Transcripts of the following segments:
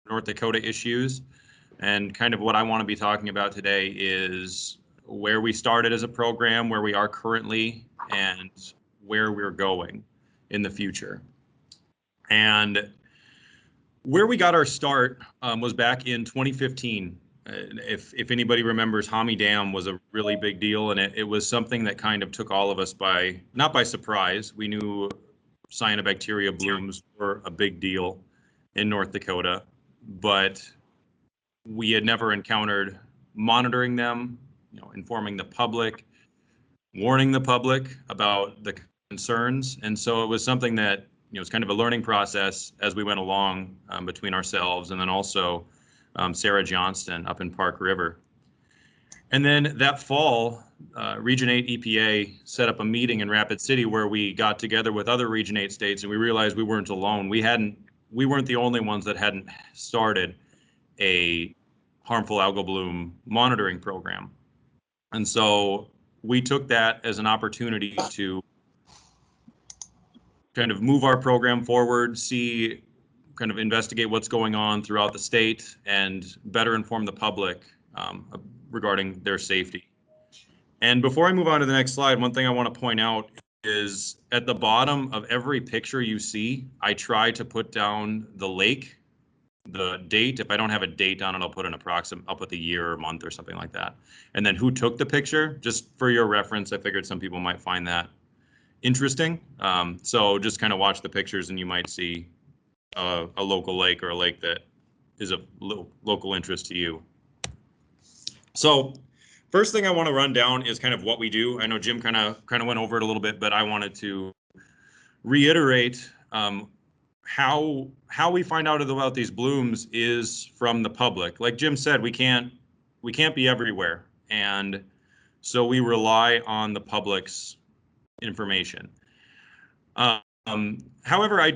North Dakota issues. And kind of what I want to be talking about today is where we started as a program, where we are currently, and where we're going in the future. And where we got our start was back in 2015. If anybody remembers, Hami Dam was a really big deal, and it was something that kind of took all of us not by surprise. We knew cyanobacteria blooms were a big deal in North Dakota, but we had never encountered monitoring them, informing the public, warning the public about the concerns. And so it was something that, was kind of a learning process as we went along between ourselves and then also Sarah Johnston up in Park River. And then that fall, Region 8 EPA set up a meeting in Rapid City where we got together with other Region 8 states, and we realized we weren't alone. We weren't the only ones that hadn't started a harmful algal bloom monitoring program. And so we took that as an opportunity to kind of move our program forward, kind of investigate what's going on throughout the state, and better inform the public regarding their safety. And before I move on to the next slide, one thing I want to point out is at the bottom of every picture you see, I try to put down the lake, the date. If I don't have a date on it, I'll put an approximate, I'll put the year or month or something like that. And then who took the picture, just for your reference. I figured some people might find that interesting. So just kind of watch the pictures and you might see a local lake or a lake that is of local interest to you. So first thing I want to run down is kind of what we do. I know Jim kind of went over it a little bit, but I wanted to reiterate how we find out about these blooms is from the public. Like Jim said, we can't be everywhere, and so we rely on the public's information. However,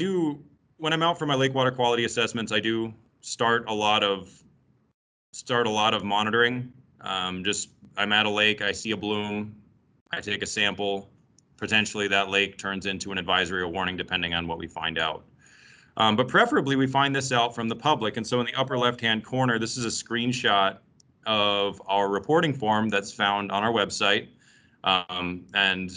when I'm out for my lake water quality assessments, I do start a lot of monitoring. I'm at a lake, I see a bloom, I take a sample. Potentially that lake turns into an advisory or warning depending on what we find out. But preferably we find this out from the public. And so in the upper left-hand corner, this is a screenshot of our reporting form that's found on our website. And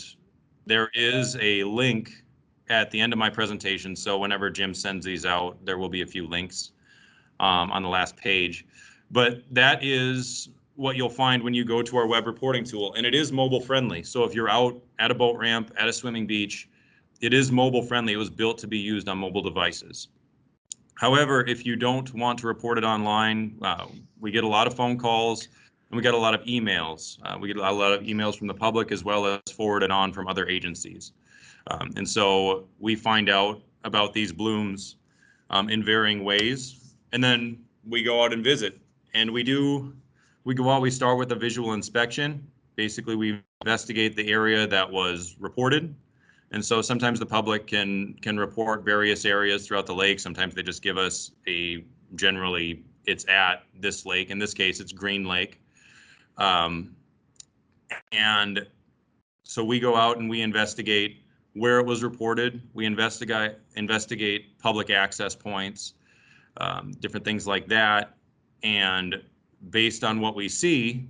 there is a link at the end of my presentation. So whenever Jim sends these out, there will be a few links on the last page. But that is what you'll find when you go to our web reporting tool, and it is mobile friendly. So if you're out at a boat ramp, at a swimming beach, it is mobile friendly. It was built to be used on mobile devices. However, if you don't want to report it online, we get a lot of phone calls and we get a lot of emails. We get a lot of emails from the public as well as forwarded on from other agencies. And so we find out about these blooms in varying ways, and then we go out and visit. And we go out, we start with a visual inspection. Basically, we investigate the area that was reported. And so sometimes the public can report various areas throughout the lake. Sometimes they just give us generally it's at this lake. In this case, it's Green Lake. And so we go out and we investigate where it was reported. We investigate public access points, different things like that. And based on what we see,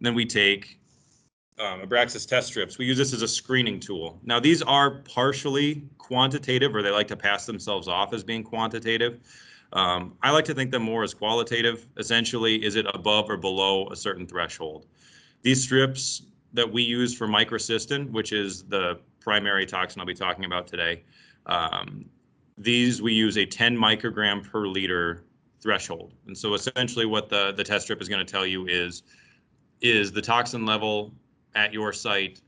then we take Abraxas test strips. We use this as a screening tool. Now, these are partially quantitative, or they like to pass themselves off as being quantitative. I like to think them more as qualitative. Essentially, is it above or below a certain threshold? These strips that we use for microcystin, which is the primary toxin I'll be talking about today, these we use a 10 microgram per liter threshold. And so essentially what the test strip is going to tell you is the toxin level at your site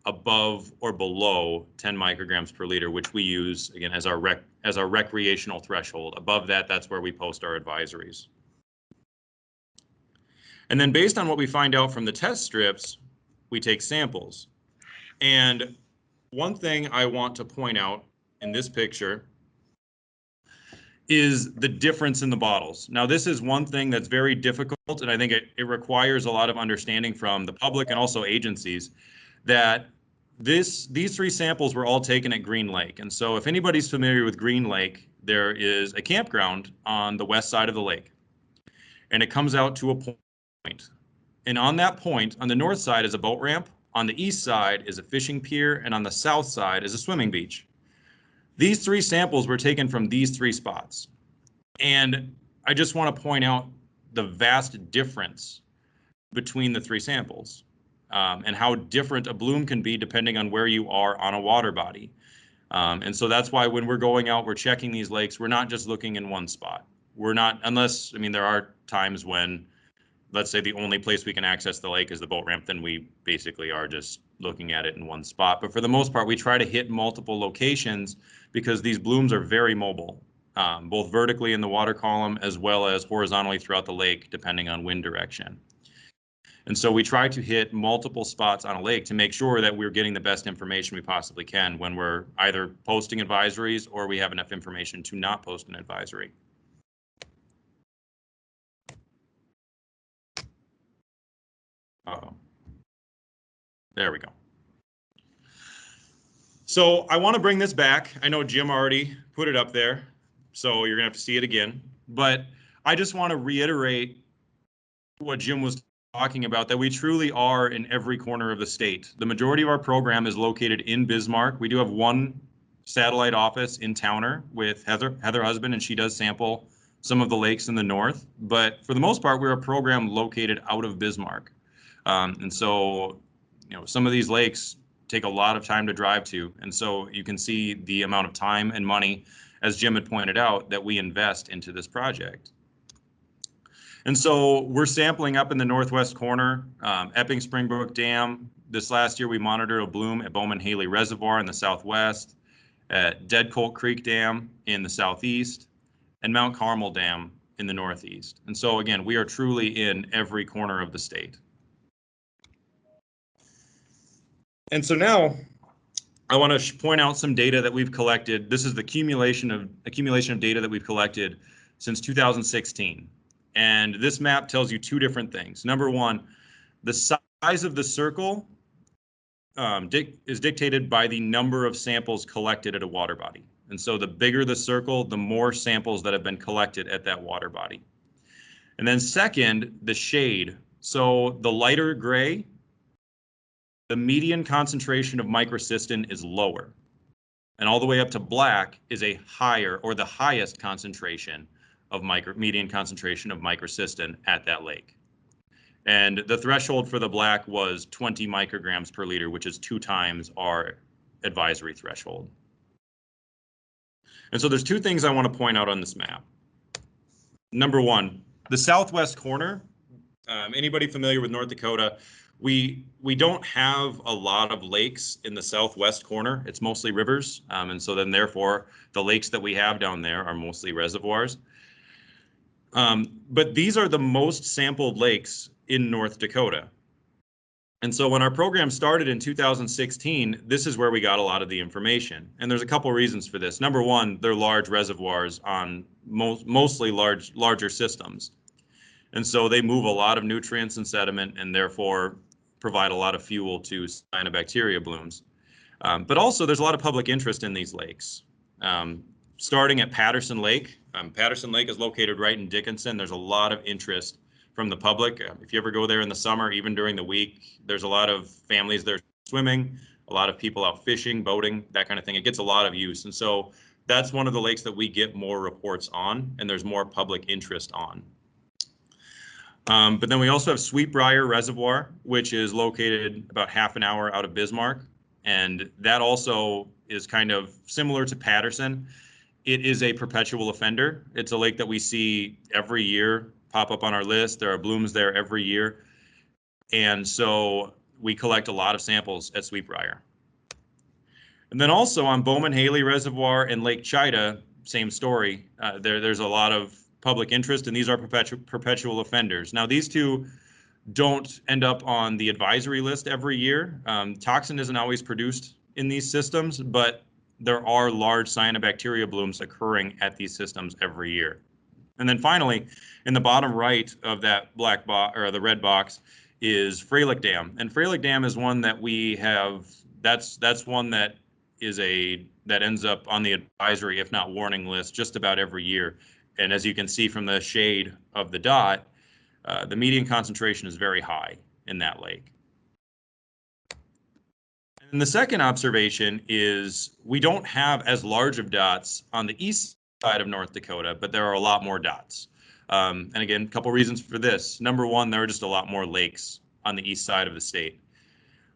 above or below 10 micrograms per liter, which we use again as our recreational threshold. Above that, that's where we post our advisories. And then based on what we find out from the test strips, we take samples. And one thing I want to point out in this picture is the difference in the bottles. Now, this is one thing that's very difficult, and I think it requires a lot of understanding from the public and also agencies, that these three samples were all taken at Green Lake. And so if anybody's familiar with Green Lake, there is a campground on the west side of the lake, and it comes out to a point. And on that point, on the north side is a boat ramp, on the east side is a fishing pier, and on the south side is a swimming beach. These 3 samples were taken from these 3 spots. And I just want to point out the vast difference between the 3 samples, and how different a bloom can be depending on where you are on a water body. And so that's why when we're going out, we're checking these lakes, we're not just looking in one spot. We're not, unless, I mean, there are times when, let's say the only place we can access the lake is the boat ramp, then we basically are just looking at it in one spot. But for the most part, we try to hit multiple locations because these blooms are very mobile, both vertically in the water column as well as horizontally throughout the lake, depending on wind direction. And so we try to hit multiple spots on a lake to make sure that we're getting the best information we possibly can when we're either posting advisories or we have enough information to not post an advisory. There we go. So I want to bring this back. I know Jim already put it up there, so you're gonna have to see it again. But I just want to reiterate what Jim was talking about, that we truly are in every corner of the state. The majority of our program is located in Bismarck. We do have one satellite office in Towner with Heather Husband, and she does sample some of the lakes in the north. But for the most part, we're a program located out of Bismarck. And so, you know, some of these lakes take a lot of time to drive to. And so you can see the amount of time and money, as Jim had pointed out, that we invest into this project. And so we're sampling up in the northwest corner, Epping Springbrook Dam. This last year, we monitored a bloom at Bowman-Haley Reservoir in the southwest, at Dead Colt Creek Dam in the southeast, and Mount Carmel Dam in the northeast. And so again, we are truly in every corner of the state. And so now I want to point out some data that we've collected. This is the accumulation of data that we've collected since 2016. And this map tells you 2 different things. Number one, the size of the circle is dictated by the number of samples collected at a water body. And so the bigger the circle, the more samples that have been collected at that water body. And then second, the shade. So the lighter gray, the median concentration of microcystin is lower. And all the way up to black is a higher, or the highest concentration of median concentration of microcystin at that lake. And the threshold for the black was 20 micrograms per liter, which is 2 times our advisory threshold. And so there's 2 things I want to point out on this map. Number one, the southwest corner, anybody familiar with North Dakota, we don't have a lot of lakes in the southwest corner. It's mostly rivers. And so then therefore the lakes that we have down there are mostly reservoirs. But these are the most sampled lakes in North Dakota. And so when our program started in 2016, this is where we got a lot of the information. And there's a couple reasons for this. Number one, they're large reservoirs on mostly larger systems. And so they move a lot of nutrients and sediment and therefore provide a lot of fuel to cyanobacteria blooms. But also there's a lot of public interest in these lakes. Starting at Patterson Lake. Patterson Lake is located right in Dickinson. There's a lot of interest from the public. If you ever go there in the summer, even during the week, there's a lot of families there swimming, a lot of people out fishing, boating, that kind of thing. It gets a lot of use. And so that's one of the lakes that we get more reports on, and there's more public interest on. But then we also have Sweetbriar Reservoir, which is located about half an hour out of Bismarck. And that also is kind of similar to Patterson. It is a perpetual offender. It's a lake that we see every year pop up on our list. There are blooms there every year. And so we collect a lot of samples at Sweetbriar. And then also on Bowman-Haley Reservoir and Lake Chida, same story. There's a lot of public interest, and these are perpetual offenders. Now, these 2 don't end up on the advisory list every year. Toxin isn't always produced in these systems, but there are large cyanobacteria blooms occurring at these systems every year. And then finally, in the bottom right of that black box, or the red box, is Freilich Dam. And Freilich Dam is one that we have, that's one that that ends up on the advisory, if not warning list, just about every year. And as you can see from the shade of the dot, the median concentration is very high in that lake. And the second observation is we don't have as large of dots on the east side of North Dakota, but there are a lot more dots. And again, a couple reasons for this. Number one, there are just a lot more lakes on the east side of the state.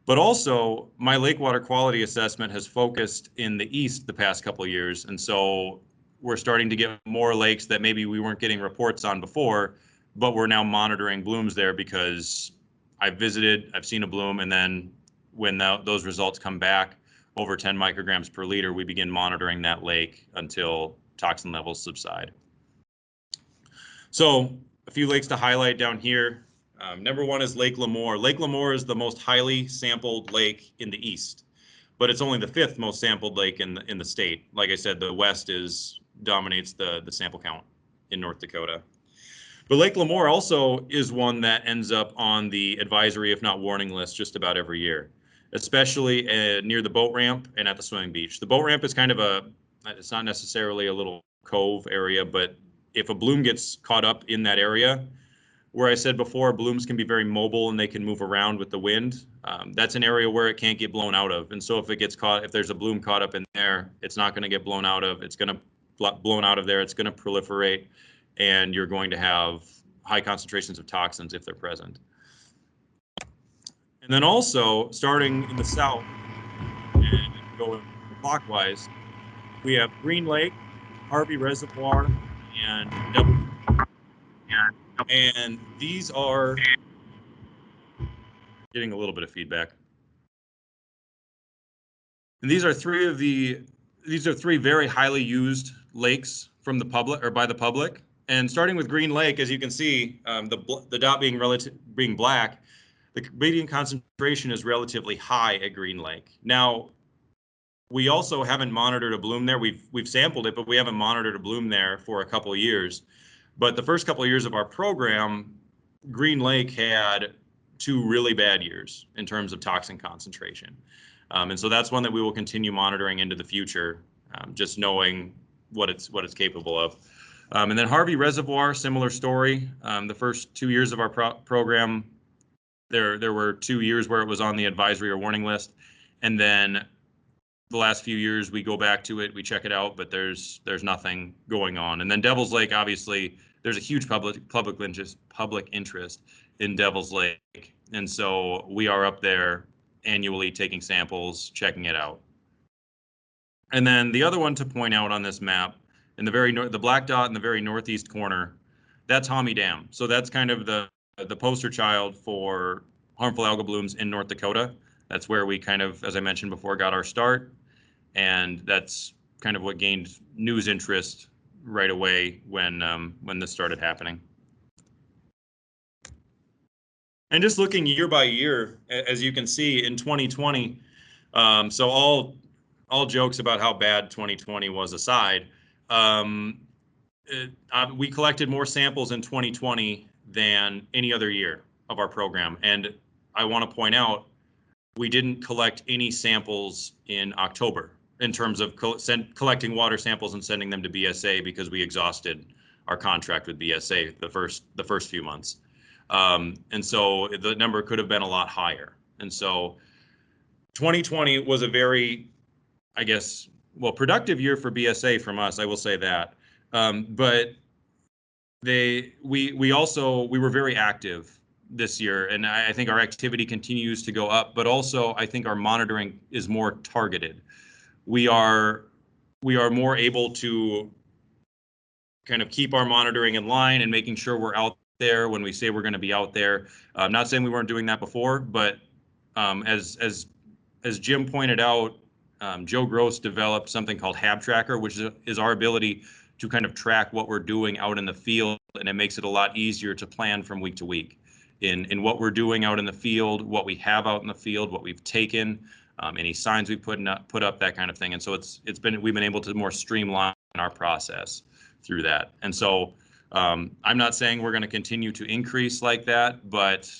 But also, my lake water quality assessment has focused in the east the past couple of years. And so we're starting to get more lakes that maybe we weren't getting reports on before, but we're now monitoring blooms there because I've visited, I've seen a bloom, and then when those results come back over 10 micrograms per liter, we begin monitoring that lake until toxin levels subside. So a few lakes to highlight down here. Number one is Lake Lemoore. Lake Lemoore is the most highly sampled lake in the east, but it's only the fifth most sampled lake in the state. Like I said, the west dominates the sample count in North Dakota. But Lake Lemoore also is one that ends up on the advisory, if not warning list, just about every year, especially near the boat ramp and at the swimming beach. The boat ramp is kind of it's not necessarily a little cove area, but if a bloom gets caught up in that area, where I said before, blooms can be very mobile and they can move around with the wind. That's an area where it can't get blown out of. And so if there's a bloom caught up in there, it's not going to get blown out of. It's going to blown out of there. It's going to proliferate, and you're going to have high concentrations of toxins if they're present. And then also, starting in the south and going clockwise, we have Green Lake, Harvey Reservoir, and Double. And these are getting a little bit of feedback. And these are three very highly used lakes from the public or by the public. And starting with Green Lake, as you can see, the dot being black, the median concentration is relatively high at Green Lake. Now, we also haven't monitored a bloom there. We've sampled it, but we haven't monitored a bloom there for a couple of years. But the first couple of years of our program, Green Lake had 2 really bad years in terms of toxin concentration. And so that's one that we will continue monitoring into the future, just knowing what it's capable of. And then Harvey Reservoir, similar story. The first 2 years of our program, there were 2 years where it was on the advisory or warning list. And then the last few years we go back to it, we check it out, but there's nothing going on. And then Devil's Lake, obviously, there's a huge public interest in Devil's Lake, and so we are up there annually taking samples, checking it out. And then the other one to point out on this map, in the black dot in the very northeast corner, that's Homie Dam. So that's kind of the poster child for harmful algal blooms in North Dakota. That's where we kind of, as I mentioned before, got our start. And that's kind of what gained news interest right away when this started happening. And just looking year by year, as you can see in 2020, so all jokes about how bad 2020 was aside, we collected more samples in 2020 than any other year of our program. And I want to point out, we didn't collect any samples in October in terms of collecting water samples and sending them to BSA because we exhausted our contract with BSA the first few months. And so the number could have been a lot higher. And so 2020 was a very, I guess, productive year for BSA from us, I will say that. But we were very active this year, and I think our activity continues to go up, but also I think our monitoring is more targeted. We are more able to kind of keep our monitoring in line and making sure we're out there when we say we're going to be out there. I'm not saying we weren't doing that before, but as Jim pointed out, Joe Gross developed something called HAB Tracker, which is our ability to kind of track what we're doing out in the field, and it makes it a lot easier to plan from week to week in what we're doing out in the field, what we have out in the field, what we've taken, any signs we put up, that kind of thing. And so we've been able to more streamline our process through that. And so I'm not saying we're going to continue to increase like that, but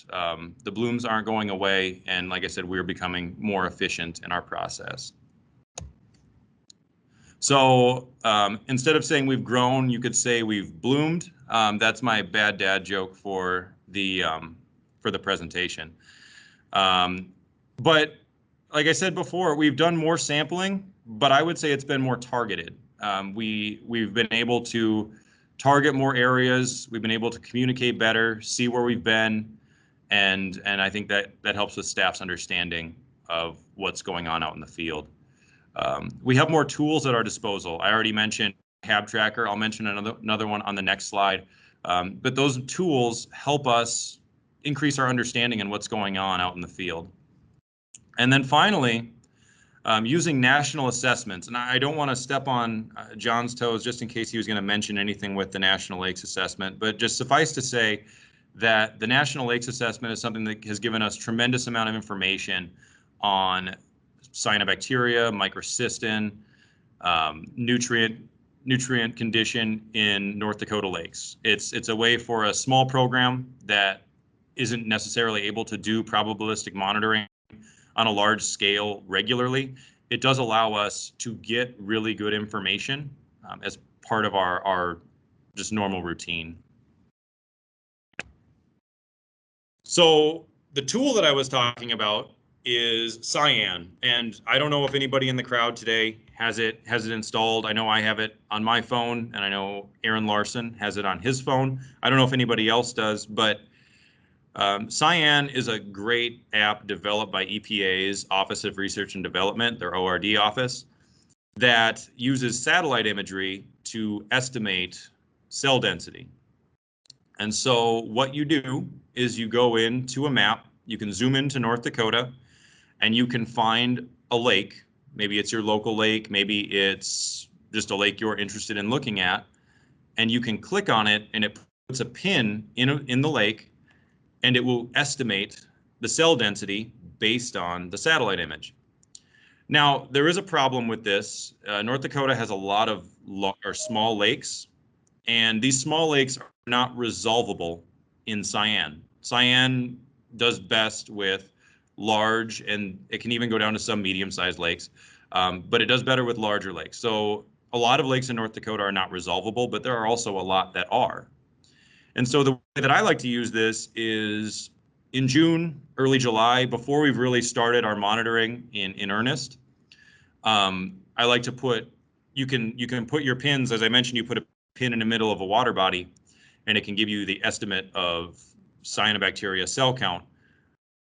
the blooms aren't going away. And like I said, we're becoming more efficient in our process. So instead of saying we've grown, you could say we've bloomed. That's my bad dad joke for the presentation. But like I said before, we've done more sampling, but I would say it's been more targeted. We've been able to target more areas. We've been able to communicate better, see where we've been, and I think that helps with staff's understanding of what's going on out in the field. We have more tools at our disposal. I already mentioned HAB tracker. I'll mention another one on the next slide. But those tools help us increase our understanding and what's going on out in the field. And then finally, using national assessments. And I don't want to step on John's toes just in case he was going to mention anything with the National Lakes Assessment, but just suffice to say that the National Lakes Assessment is something that has given us tremendous amount of information on cyanobacteria, microcystin, nutrient condition in North Dakota lakes. It's a way for a small program that isn't necessarily able to do probabilistic monitoring on a large scale regularly. It does allow us to get really good information as part of our just normal routine. So the tool that I was talking about is Cyan, and I don't know if anybody in the crowd today has it installed. I know I have it on my phone, and I know Aaron Larson has it on his phone. I don't know if anybody else does, but Cyan is a great app developed by EPA's Office of Research and Development, their ORD office, that uses satellite imagery to estimate cell density. And so what you do is you go into a map, you can zoom into North Dakota, and you can find a lake. Maybe it's your local lake, maybe it's just a lake you're interested in looking at, and you can click on it and it puts a pin in the lake, and it will estimate the cell density based on the satellite image. Now, there is a problem with this. North Dakota has a lot of small lakes, and these small lakes are not resolvable in Cyan. Cyan does best with large, and it can even go down to some medium-sized lakes, but it does better with larger lakes. So a lot of lakes in North Dakota are not resolvable, but there are also a lot that are. And so the way that I like to use this is in June, early July, before we've really started our monitoring in earnest. I like to put, you can put your pins, as I mentioned, you put a pin in the middle of a water body, and it can give you the estimate of cyanobacteria cell count.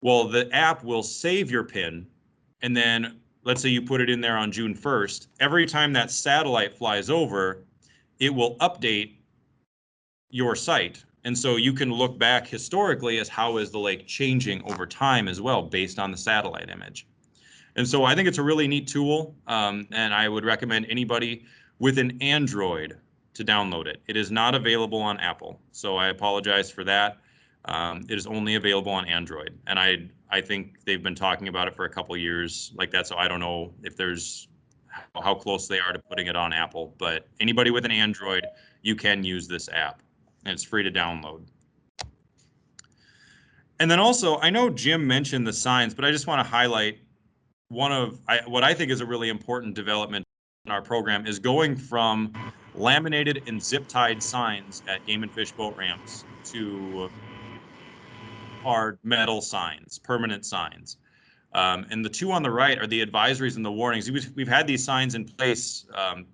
Well, the app will save your pin, and then let's say you put it in there on June 1st. Every time that satellite flies over, it will update your site. And so you can look back historically as how is the lake changing over time as well, based on the satellite image. And so I think it's a really neat tool, and I would recommend anybody with an Android to download it. It is not available on Apple, so I apologize for that. It is only available on Android, and I think they've been talking about it for a couple years like that, so I don't know if there's how close they are to putting it on Apple, but anybody with an Android, you can use this app, and it's free to download. And then also, I know Jim mentioned the signs, but I just want to highlight what I think is a really important development in our program is going from laminated and zip-tied signs at Game and Fish boat ramps to our metal signs, permanent signs. And the two on the right are the advisories and the warnings. We've had these signs in place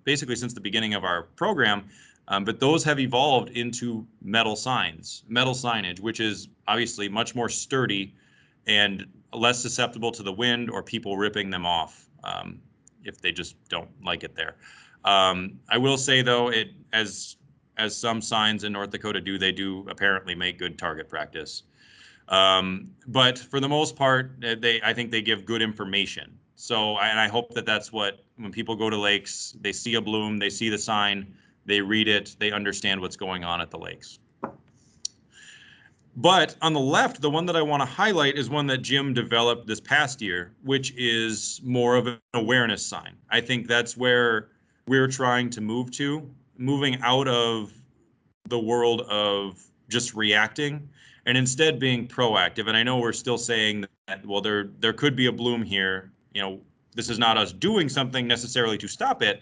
basically since the beginning of our program, but those have evolved into metal signage, which is obviously much more sturdy and less susceptible to the wind or people ripping them off if they just don't like it there. I will say though, as some signs in North Dakota do, they do apparently make good target practice. But for the most part, I think they give good information. So, and I hope that that's what, when people go to lakes, they see a bloom, they see the sign, they read it, they understand what's going on at the lakes. But on the left, the one that I want to highlight is one that Jim developed this past year, which is more of an awareness sign. I think that's where we're trying to move to, moving out of the world of just reacting and instead being proactive. And I know we're still saying that, well, there could be a bloom here. You know, this is not us doing something necessarily to stop it,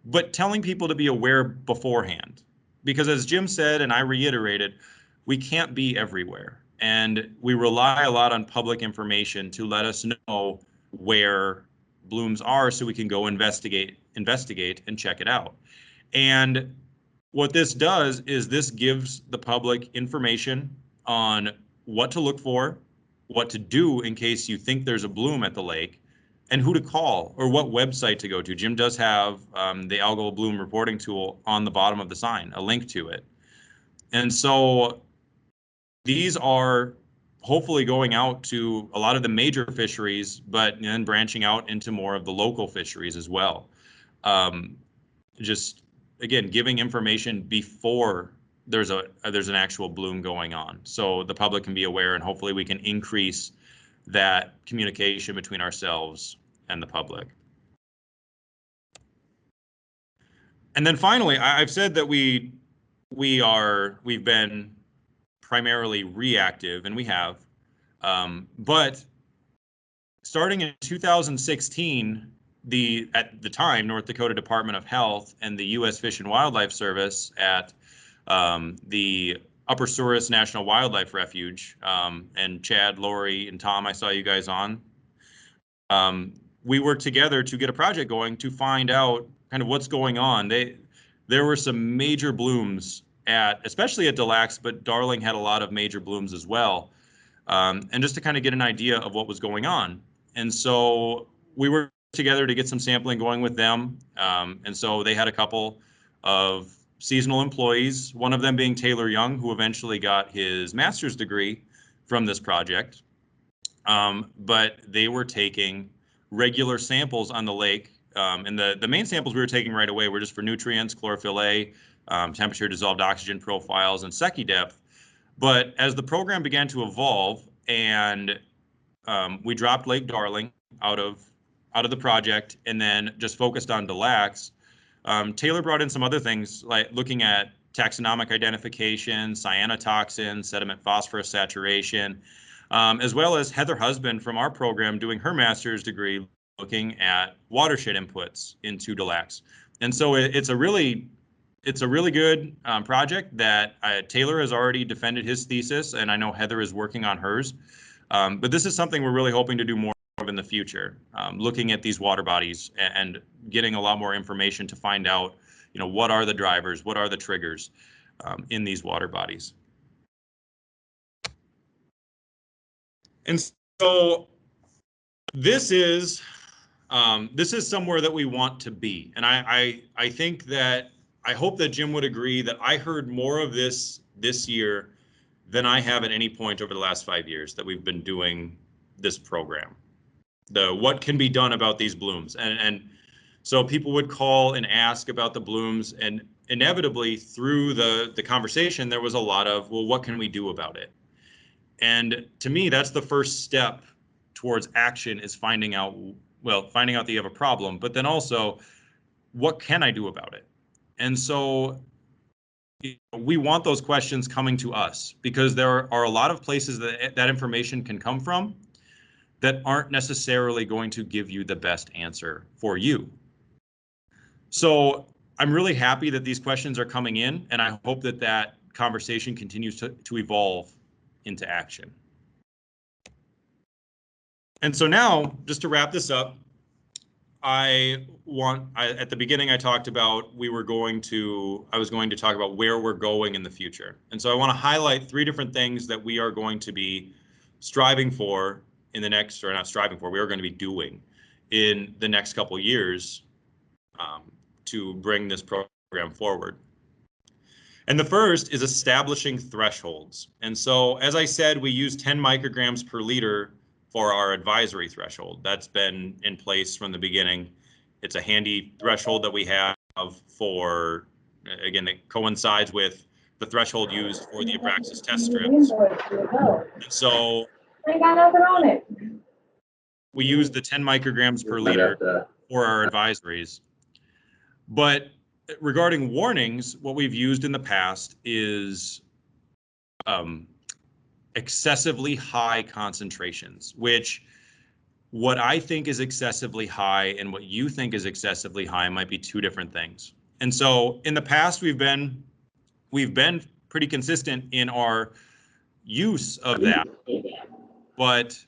but telling people to be aware beforehand. Because as Jim said, and I reiterated, we can't be everywhere. And we rely a lot on public information to let us know where blooms are so we can go investigate and check it out. And what this does is this gives the public information on what to look for, what to do in case you think there's a bloom at the lake, and who to call or what website to go to. Jim does have the algal bloom reporting tool on the bottom of the sign, a link to it. And so these are hopefully going out to a lot of the major fisheries, but then branching out into more of the local fisheries as well. Just again, giving information before there's an actual bloom going on, so the public can be aware, and hopefully we can increase that communication between ourselves and the public. And then finally, I've said that we've been primarily reactive, and we have, but starting in 2016, at the time, North Dakota Department of Health and the U.S. Fish and Wildlife Service at the Upper Souris National Wildlife Refuge, and Chad, Lori, and Tom, I saw you guys on. We worked together to get a project going to find out kind of what's going on. There were some major blooms especially at Des Lacs, but Darling had a lot of major blooms as well. And just to kind of get an idea of what was going on. And so we worked together to get some sampling going with them. And so they had a couple of seasonal employees, one of them being Taylor Young, who eventually got his master's degree from this project. But they were taking regular samples on the lake. And the main samples we were taking right away were just for nutrients, chlorophyll A, temperature, dissolved oxygen profiles, and Secchi depth. But as the program began to evolve, and we dropped Lake Darling out of the project and then just focused on Des Lacs, Taylor brought in some other things, like looking at taxonomic identification, cyanotoxin, sediment phosphorus saturation, as well as Heather Husband from our program doing her master's degree looking at watershed inputs into Des Lacs. And so it's a really good project that Taylor has already defended his thesis, and I know Heather is working on hers. But this is something we're really hoping to do more of in the future, looking at these water bodies and getting a lot more information to find out, what are the drivers, what are the triggers in these water bodies. And so this is somewhere that we want to be. And I think that, I hope that Jim would agree that I heard more of this year than I have at any point over the last 5 years that we've been doing this program. What can be done about these blooms. And so people would call and ask about the blooms, and inevitably through the conversation, there was a lot of, well, what can we do about it? And to me, that's the first step towards action, is finding out that you have a problem, but then also, what can I do about it? And so we want those questions coming to us, because there are a lot of places that information can come from that aren't necessarily going to give you the best answer for you. So I'm really happy that these questions are coming in, and I hope that conversation continues to evolve into action. And so now, just to wrap this up, at the beginning I talked about I was going to talk about where we're going in the future. And so I want to highlight 3 different things that we are going to be striving for in the next, or not striving for, we are going to be doing in the next couple of years to bring this program forward. And the first is establishing thresholds. And so, as I said, we use 10 micrograms per liter for our advisory threshold. That's been in place from the beginning. It's a handy threshold that we have for, again, that coincides with the threshold used for the Abraxas test strips. And so we use the 10 micrograms per liter for our advisories. But regarding warnings, what we've used in the past is excessively high concentrations, which what I think is excessively high and what you think is excessively high might be two different things. And so in the past, we've been pretty consistent in our use of that, but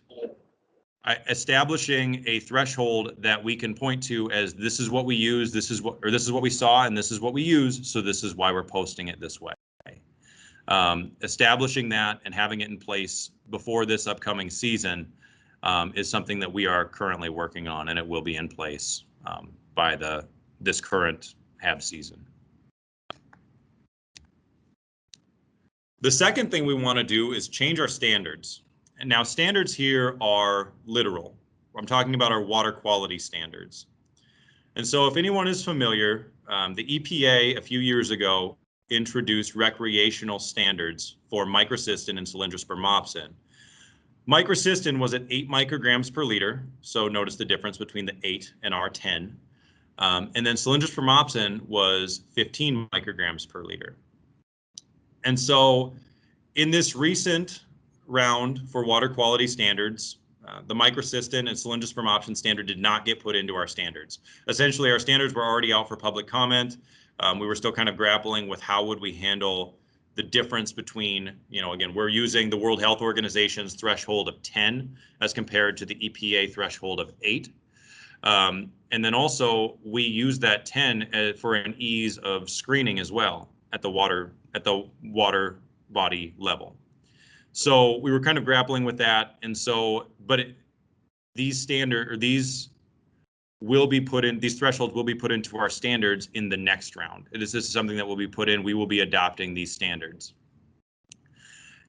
establishing a threshold that we can point to as this is what we use, this is what we saw, and this is what we use, so this is why we're posting it this way. Establishing that and having it in place before this upcoming season is something that we are currently working on, and it will be in place by this current HAB season. The second thing we want to do is change our standards. And now standards here are literal. I'm talking about our water quality standards. And so if anyone is familiar, the EPA a few years ago introduced recreational standards for microcystin and cylindrous spermopsin. Microcystin was at 8 micrograms per liter, so notice the difference between the 8 and our 10. And then cylindrous spermopsin was 15 micrograms per liter. And so in this recent round for water quality standards, the microcystin and cylindrous spermopsin standard did not get put into our standards. Essentially, our standards were already out for public comment. We were still kind of grappling with how would we handle the difference between, again, we're using the World Health Organization's threshold of 10 as compared to the EPA threshold of 8. And then also we use that 10 for an ease of screening as well at the water body level. So we were kind of grappling with that, and so, these thresholds will be put into our standards in the next round. This is something that will be put in. We will be adopting these standards.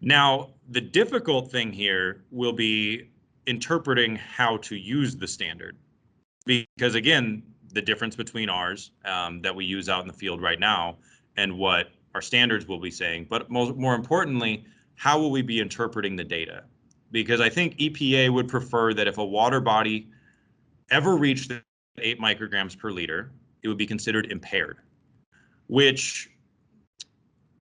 Now, the difficult thing here will be interpreting how to use the standard, because again, the difference between ours that we use out in the field right now and what our standards will be saying, but more importantly, how will we be interpreting the data? Because I think EPA would prefer that if a water body ever reached 8 micrograms per liter, it would be considered impaired, which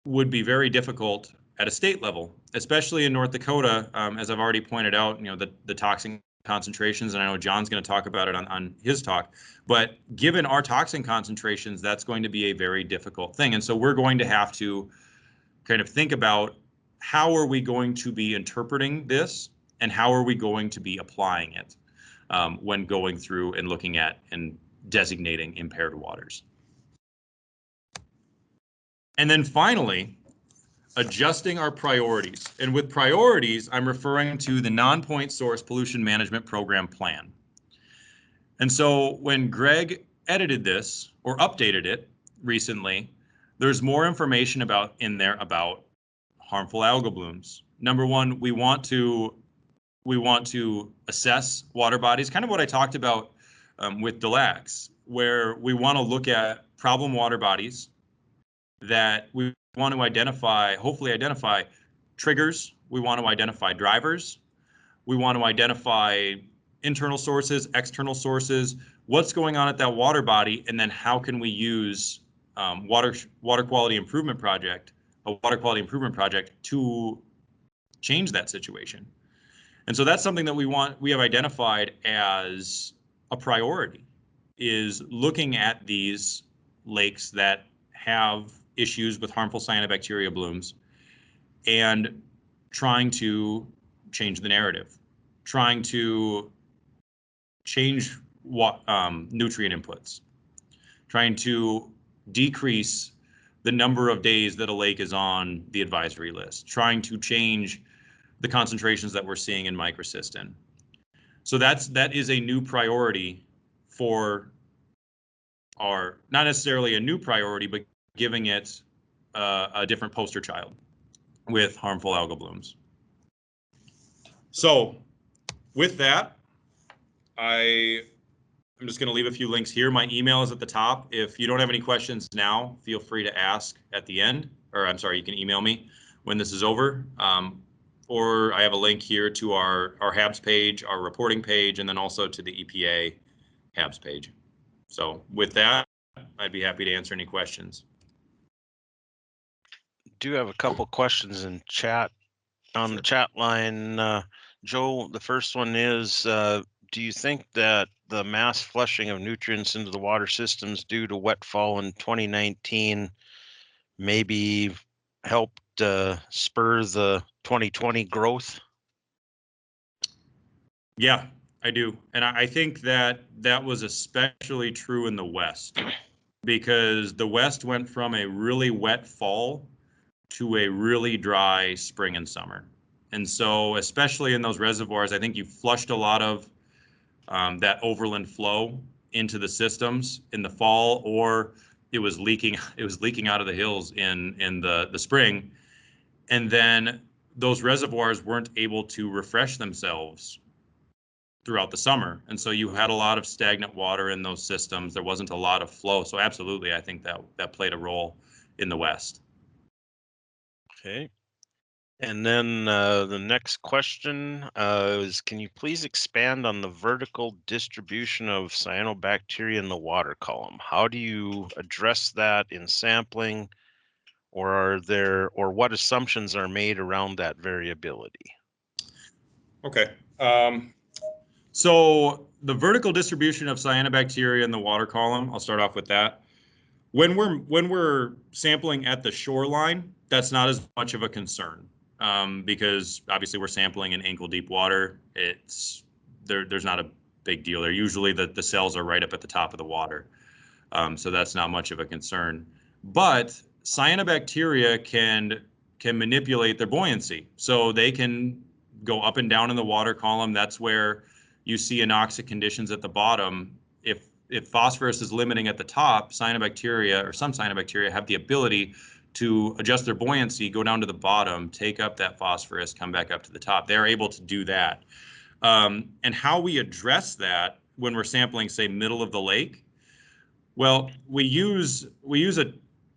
would be very difficult at a state level, especially in North Dakota. As I've already pointed out, the toxin concentrations, and I know John's going to talk about it on his talk, but given our toxin concentrations, that's going to be a very difficult thing. And so we're going to have to kind of think about how are we going to be interpreting this and how are we going to be applying it when going through and looking at and designating impaired waters. And then finally, adjusting our priorities. And with priorities, I'm referring to the non-point source pollution management program plan. And so when Greg edited this or updated it recently, there's more information in there about harmful algal blooms. Number one, we want to assess water bodies, kind of what I talked about with DeLax, where we want to look at problem water bodies that we want to hopefully identify triggers. We want to identify drivers. We want to identify internal sources, external sources, what's going on at that water body, and then how can we use water quality improvement project to change that situation. And so that's something that we have identified as a priority, is looking at these lakes that have issues with harmful cyanobacteria blooms and trying to change the narrative, trying to change nutrient inputs, trying to decrease the number of days that a lake is on the advisory list, trying to change the concentrations that we're seeing in microcystin. So that is a new priority for our, not necessarily a new priority, but giving it a different poster child with harmful algal blooms. So with that, I'm just going to leave a few links here. My email is at the top. If you don't have any questions now, feel free to ask at the end, or I'm sorry, you can email me when this is over. Or I have a link here to our HABs page, our reporting page, and then also to the EPA HABs page. So with that, I'd be happy to answer any questions. Do have a couple questions in chat on the chat line. Joe, the first one is, do you think that the mass flushing of nutrients into the water systems due to wet fall in 2019 maybe helped spur the 2020 growth? Yeah, I do. And I think that that was especially true in the West, because the West went from a really wet fall to a really dry spring and summer. And so, especially in those reservoirs, I think you flushed a lot of that overland flow into the systems in the fall, or it was leaking. It was leaking out of the hills in the spring, and then those reservoirs weren't able to refresh themselves throughout the summer, and so you had a lot of stagnant water in those systems. There wasn't a lot of flow. So absolutely, I think that played a role in the West. Okay. And then the next question is, can you please expand on the vertical distribution of cyanobacteria in the water column? How do you address that in sampling, or what assumptions are made around that variability? Okay. So the vertical distribution of cyanobacteria in the water column, I'll start off with that. When we're sampling at the shoreline, that's not as much of a concern, because obviously we're sampling in ankle deep water. There's not a big deal there. Usually the cells are right up at the top of the water, so that's not much of a concern. But cyanobacteria can manipulate their buoyancy, so they can go up and down in the water column. That's where you see anoxic conditions at the bottom. If phosphorus is limiting at the top, cyanobacteria, or some cyanobacteria, have the ability to adjust their buoyancy, go down to the bottom, take up that phosphorus, come back up to the top. They're able to do that. And how we address that when we're sampling, say, middle of the lake, well, we use a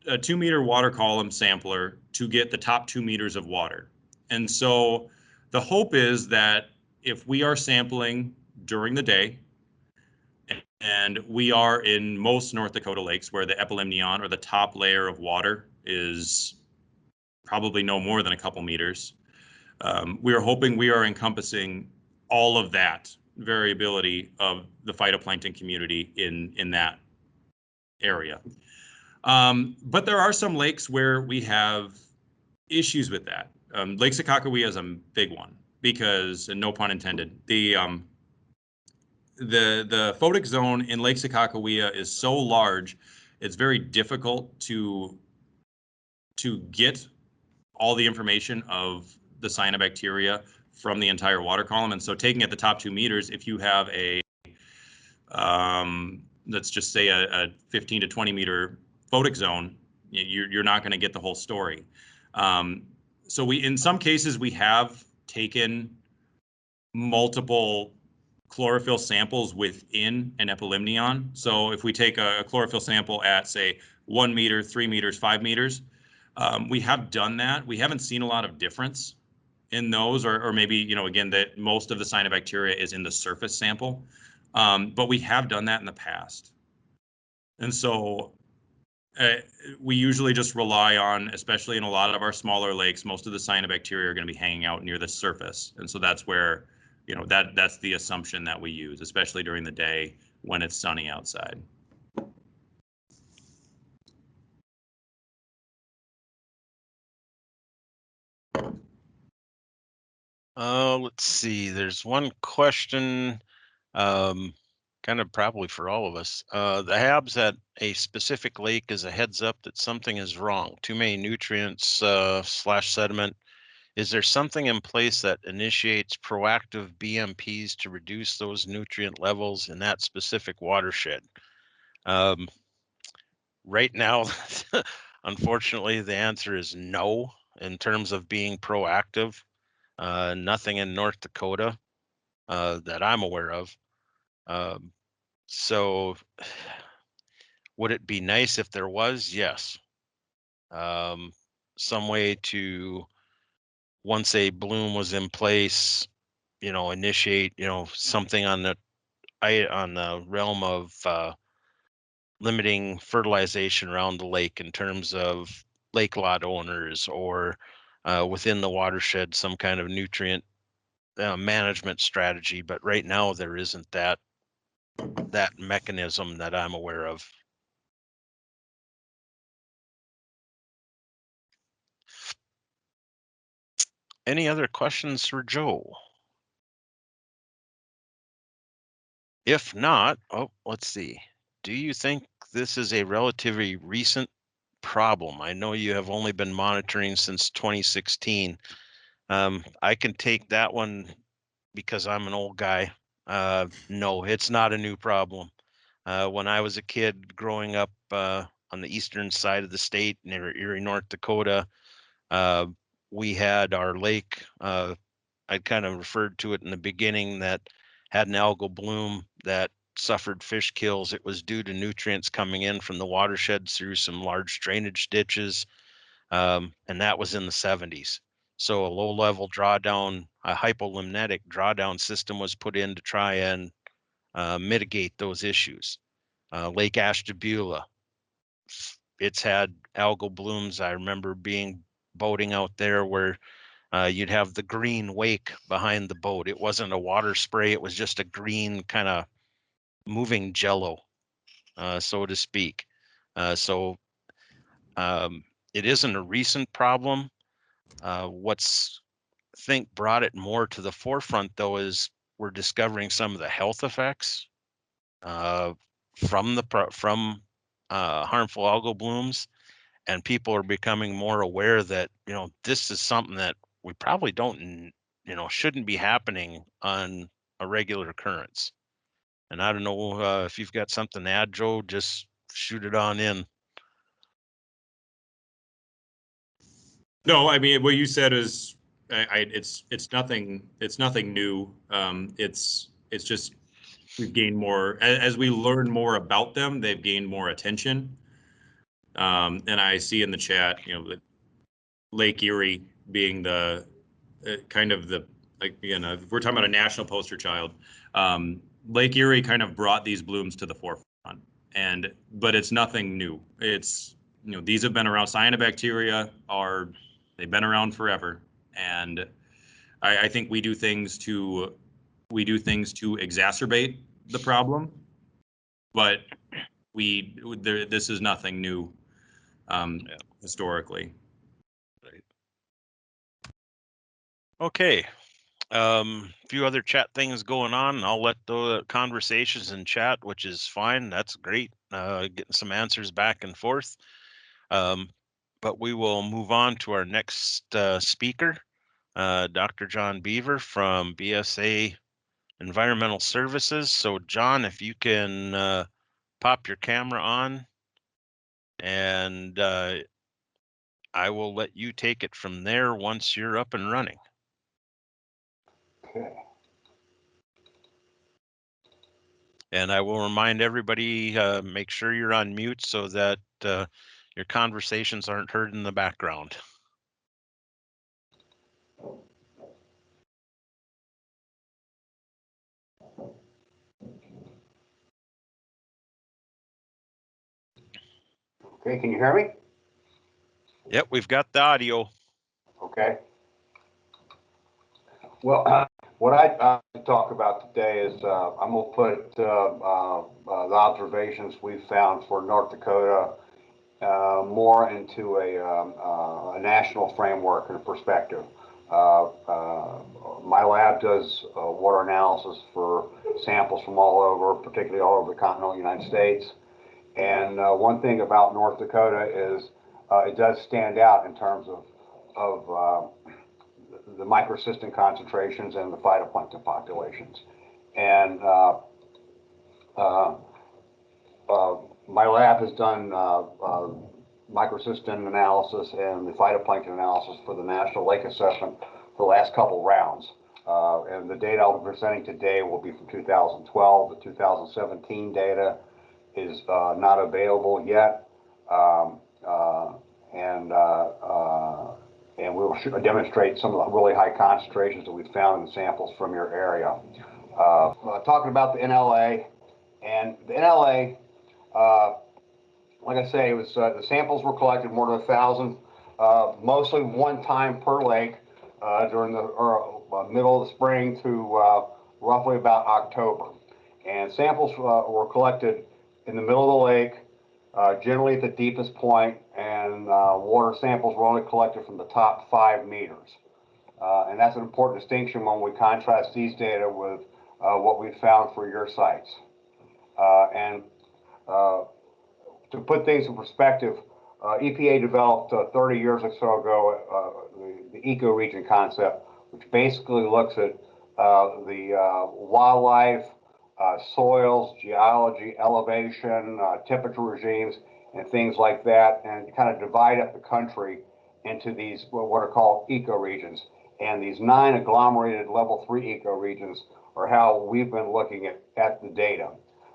2-meter water column sampler to get the top 2 meters of water. And so the hope is that if we are sampling during the day, and we are in most North Dakota lakes where the epilimnion, or the top layer of water, is probably no more than a couple meters, we are hoping we are encompassing all of that variability of the phytoplankton community in that area. But there are some lakes where we have issues with that. Lake Sakakawea is a big one because, and no pun intended, the photic zone in Lake Sakakawea is so large, it's very difficult to get all the information of the cyanobacteria from the entire water column. And so taking at the top 2 meters, if you have a let's just say a 15 to 20 meter photic zone, you're not going to get the whole story. So in some cases, we have taken multiple chlorophyll samples within an epilimnion. So if we take a chlorophyll sample at, say, 1 meter, 3 meters, 5 meters, we have done that. We haven't seen a lot of difference in those, or maybe, again, that most of the cyanobacteria is in the surface sample. But we have done that in the past. And so we usually just rely on, especially in a lot of our smaller lakes, most of the cyanobacteria are going to be hanging out near the surface. And so that's where, that's the assumption that we use, especially during the day when it's sunny outside. Let's see. There's one question, kind of probably for all of us. The HABs at a specific lake is a heads up that something is wrong. Too many nutrients slash sediment. Is there something in place that initiates proactive BMPs to reduce those nutrient levels in that specific watershed? Right now, unfortunately, the answer is no in terms of being proactive. Nothing in North Dakota that I'm aware of. So would it be nice if there was? Yes. Some way to, once a bloom was in place, initiate, something on the realm of limiting fertilization around the lake in terms of lake lot owners, or within the watershed, some kind of nutrient management strategy, but right now there isn't that mechanism that I'm aware of. Any other questions for Joe? If not, oh, let's see. Do you think this is a relatively recent problem? I know you have only been monitoring since 2016. I can take that one because I'm an old guy. No, it's not a new problem. When I was a kid growing up on the eastern side of the state near Erie, North Dakota, we had our lake. I kind of referred to it in the beginning that had an algal bloom that suffered fish kills. It was due to nutrients coming in from the watershed through some large drainage ditches, and that was in the 70s. So a low-level drawdown, a hypolimnetic drawdown system was put in to try and mitigate those issues. Lake Ashtabula, it's had algal blooms. I remember boating out there where you'd have the green wake behind the boat. It wasn't a water spray. It was just a green kind of moving jello, so to speak. So it isn't a recent problem. What's brought it more to the forefront though is we're discovering some of the health effects from harmful algal blooms, and people are becoming more aware that this is something that we probably don't shouldn't be happening on a regular occurrence. And I don't know if you've got something to add, Joe, just shoot it on in. No, I mean, what you said is, it's nothing new. It's just we've gained more as we learn more about them. They've gained more attention. And I see in the chat, that Lake Erie being the kind of the, like, if we're talking about a national poster child, Lake Erie kind of brought these blooms to the forefront. But it's nothing new. It's, these have been around. Cyanobacteria they've been around forever. And I think we do things to exacerbate the problem, but this is nothing new historically. Right. Okay. A few other chat things going on. I'll let the conversations in chat, which is fine. That's great. Getting some answers back and forth. But we will move on to our next speaker, Dr. John Beaver from BSA Environmental Services. So John, if you can pop your camera on, and I will let you take it from there once you're up and running. Okay. And I will remind everybody, make sure you're on mute so that your conversations aren't heard in the background. Okay, can you hear me? Yep, we've got the audio. Okay. Well, what I talk about today is I'm going to put the observations we've found for North Dakota more into a national framework and perspective. My lab does water analysis for samples from all over, particularly all over the continental United States. And one thing about North Dakota is it does stand out in terms of the microcystin concentrations and the phytoplankton populations. And my lab has done microcystin analysis and the phytoplankton analysis for the National Lake Assessment for the last couple rounds. And the data I'll be presenting today will be from 2012. The 2017 data is not available yet. And we will demonstrate some of the really high concentrations that we found in the samples from your area. Talking about the NLA, and the NLA, like I say, it was the samples were collected more than 1,000, mostly one time per lake during the middle of the spring to roughly about October. And samples were collected in the middle of the lake, generally at the deepest point, and water samples were only collected from the top 5 meters. And that's an important distinction when we contrast these data with what we found for your sites. And to put things in perspective, EPA developed 30 years or so ago the ecoregion concept, which basically looks at the wildlife, soils, geology, elevation, temperature regimes, and things like that, and kind of divide up the country into these what are called ecoregions. And these 9 agglomerated level 3 ecoregions are how we've been looking at the data.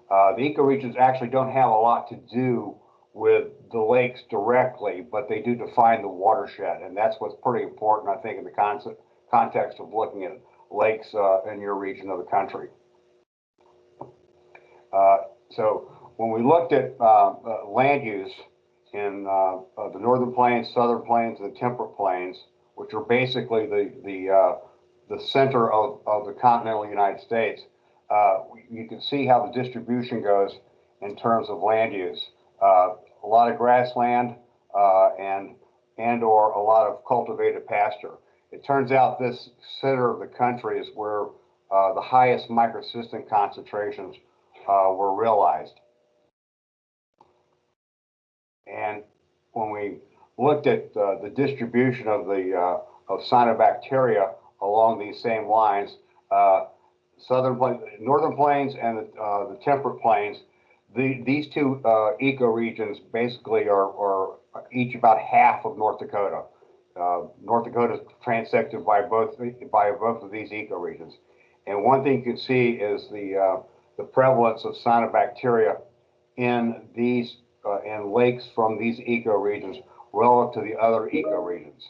The ecoregions actually don't have a lot to do with the lakes directly, but they do define the watershed, and that's what's pretty important, I think, in the context of looking at lakes in your region of the country. So when we looked at land use in the northern plains, southern plains, and the temperate plains, which are basically the center of the continental United States, you can see how the distribution goes in terms of land use. A lot of grassland and or a lot of cultivated pasture. It turns out this center of the country is where the highest microcystin concentrations were realized. And when we looked at the distribution of the cyanobacteria along these same lines, northern plains and the temperate plains, these 2 ecoregions basically are each about half of North Dakota. North Dakota is transected by both of these ecoregions. And one thing you can see is the prevalence of cyanobacteria in these in lakes from these ecoregions relative to the other ecoregions.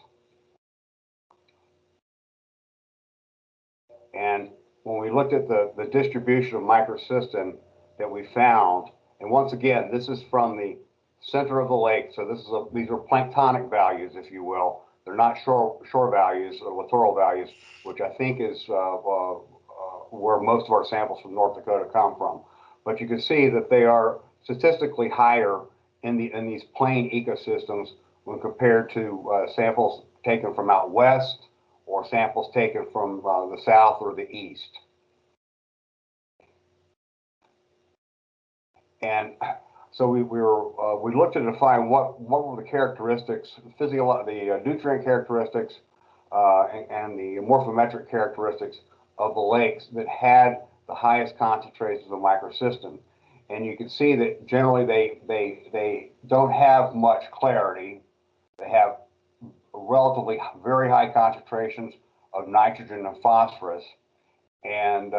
And when we looked at the distribution of microcystin that we found, and once again, this is from the center of the lake, so these are planktonic values, if you will. They're not shore values or littoral values, which I think is where most of our samples from North Dakota come from. But you can see that they are statistically higher in these plain ecosystems when compared to samples taken from out west or samples taken from the south or the east. And so we looked to define what were the characteristics, the nutrient characteristics and the morphometric characteristics of the lakes that had the highest concentrations of microcystin. And you can see that generally they don't have much clarity. They have relatively very high concentrations of nitrogen and phosphorus. And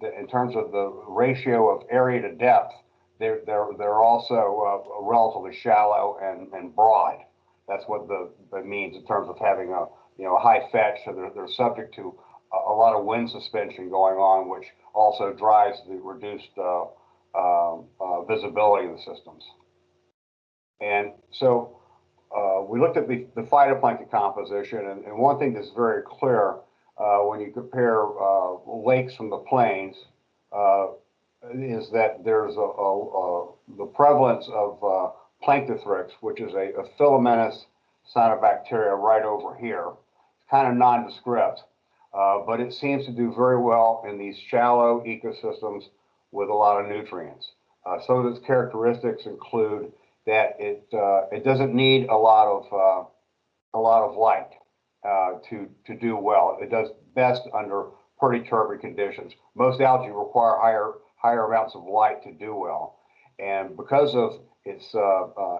in terms of the ratio of area to depth, they're also relatively shallow and broad. That's what that means in terms of having a high fetch. So they're subject to a lot of wind suspension going on, which also drives the reduced visibility of the systems. And so we looked at the phytoplankton composition, and one thing that's very clear when you compare lakes from the plains is that there's the prevalence of planktothrix, which is a filamentous cyanobacteria right over here. It's kind of nondescript, but it seems to do very well in these shallow ecosystems with a lot of nutrients. Some of its characteristics include that it doesn't need a lot of light to do well. It does best under pretty turbid conditions. Most algae require higher amounts of light to do well, and because of its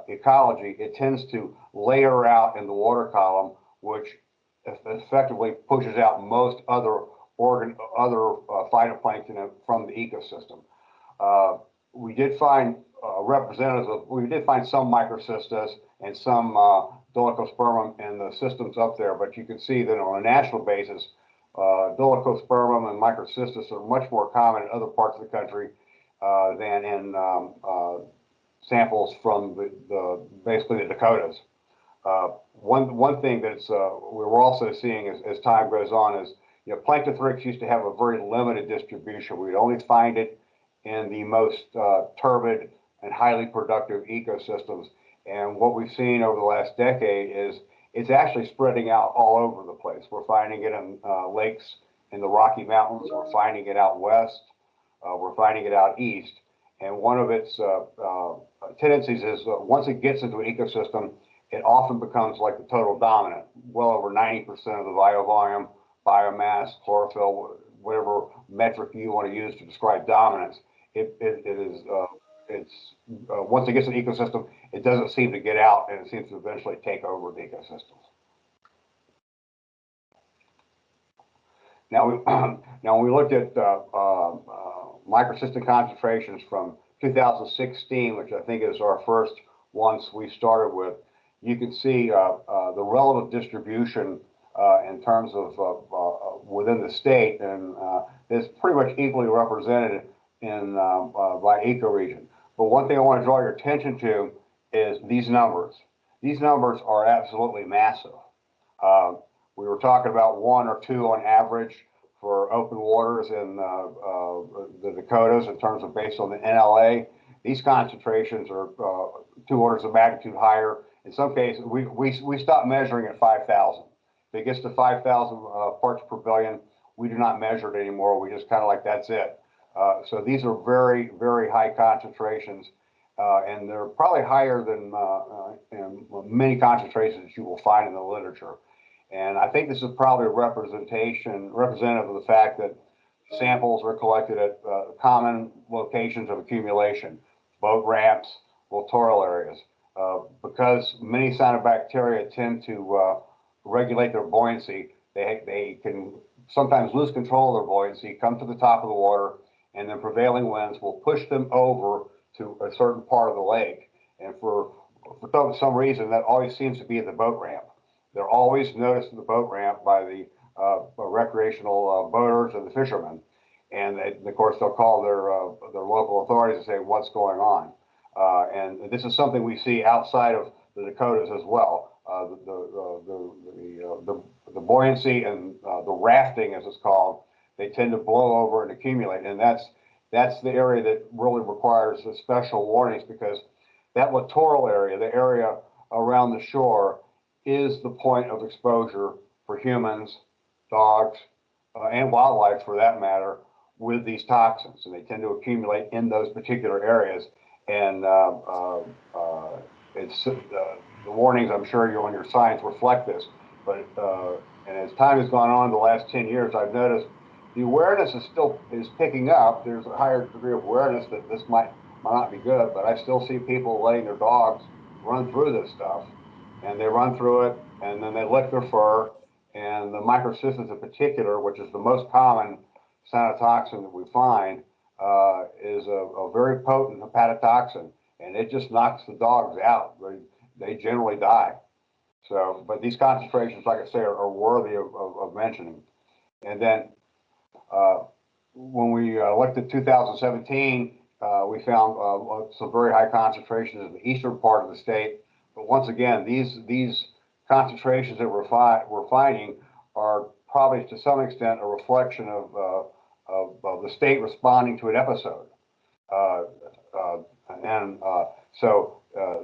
ecology, it tends to layer out in the water column, which effectively pushes out most other phytoplankton from the ecosystem. We did find we did find some microcystis and some Dolichospermum in the systems up there, but you can see that on a national basis, Dolichospermum and microcystis are much more common in other parts of the country than in samples from basically the Dakotas. One thing that's we're also seeing as time goes on is You know, Planktothrix used to have a very limited distribution. We'd only find it in the most turbid and highly productive ecosystems. And what we've seen over the last decade is it's actually spreading out all over the place. We're finding it in lakes in the Rocky Mountains. We're finding it out west. We're finding it out east. And one of its tendencies is once it gets into an ecosystem, it often becomes like the total dominant. Well over 90% of the biovolume, biomass, chlorophyll, whatever metric you want to use to describe dominance, once it gets an ecosystem, it doesn't seem to get out, and it seems to eventually take over the ecosystems. Now, when we looked at microcystin concentrations from 2016, which I think is our first ones we started with, you can see the relative distribution in terms of within the state, and it's pretty much equally represented in by ecoregion. But one thing I want to draw your attention to is these numbers. These numbers are absolutely massive. We were talking about 1 or 2 on average for open waters in the Dakotas in terms of based on the NLA. These concentrations are 2 orders of magnitude higher. In some cases, we stopped measuring at 5,000. If it gets to 5,000 parts per billion, we do not measure it anymore. We just kind of like, that's it. So these are very, very high concentrations, and they're probably higher than many concentrations you will find in the literature. And I think this is probably representative of the fact that samples are collected at common locations of accumulation, boat ramps, littoral areas, because many cyanobacteria tend to regulate their buoyancy. They can sometimes lose control of their buoyancy, come to the top of the water, and then prevailing winds will push them over to a certain part of the lake. And for some reason, that always seems to be at the boat ramp. They're always noticed at the boat ramp by the recreational boaters and the fishermen. And of course, they'll call their local authorities and say, what's going on? And this is something we see outside of the Dakotas as well. The buoyancy and the rafting, as it's called, they tend to blow over and accumulate. And that's the area that really requires the special warnings, because that littoral area, the area around the shore, is the point of exposure for humans, dogs, and wildlife for that matter, with these toxins. And they tend to accumulate in those particular areas. And the warnings, I'm sure you on your science reflect this. But and as time has gone on the last 10 years, I've noticed the awareness is picking up. There's a higher degree of awareness that this might not be good, but I still see people letting their dogs run through this stuff. And they run through it, and then they lick their fur. And the microcystins in particular, which is the most common cyanotoxin that we find, is a very potent hepatotoxin, and it just knocks the dogs out. They generally die. So, but these concentrations, like I say, are worthy of mentioning. And then when we looked at 2017, we found some very high concentrations in the eastern part of the state. But once again, these concentrations that we're finding are probably to some extent a reflection of the state responding to an episode. So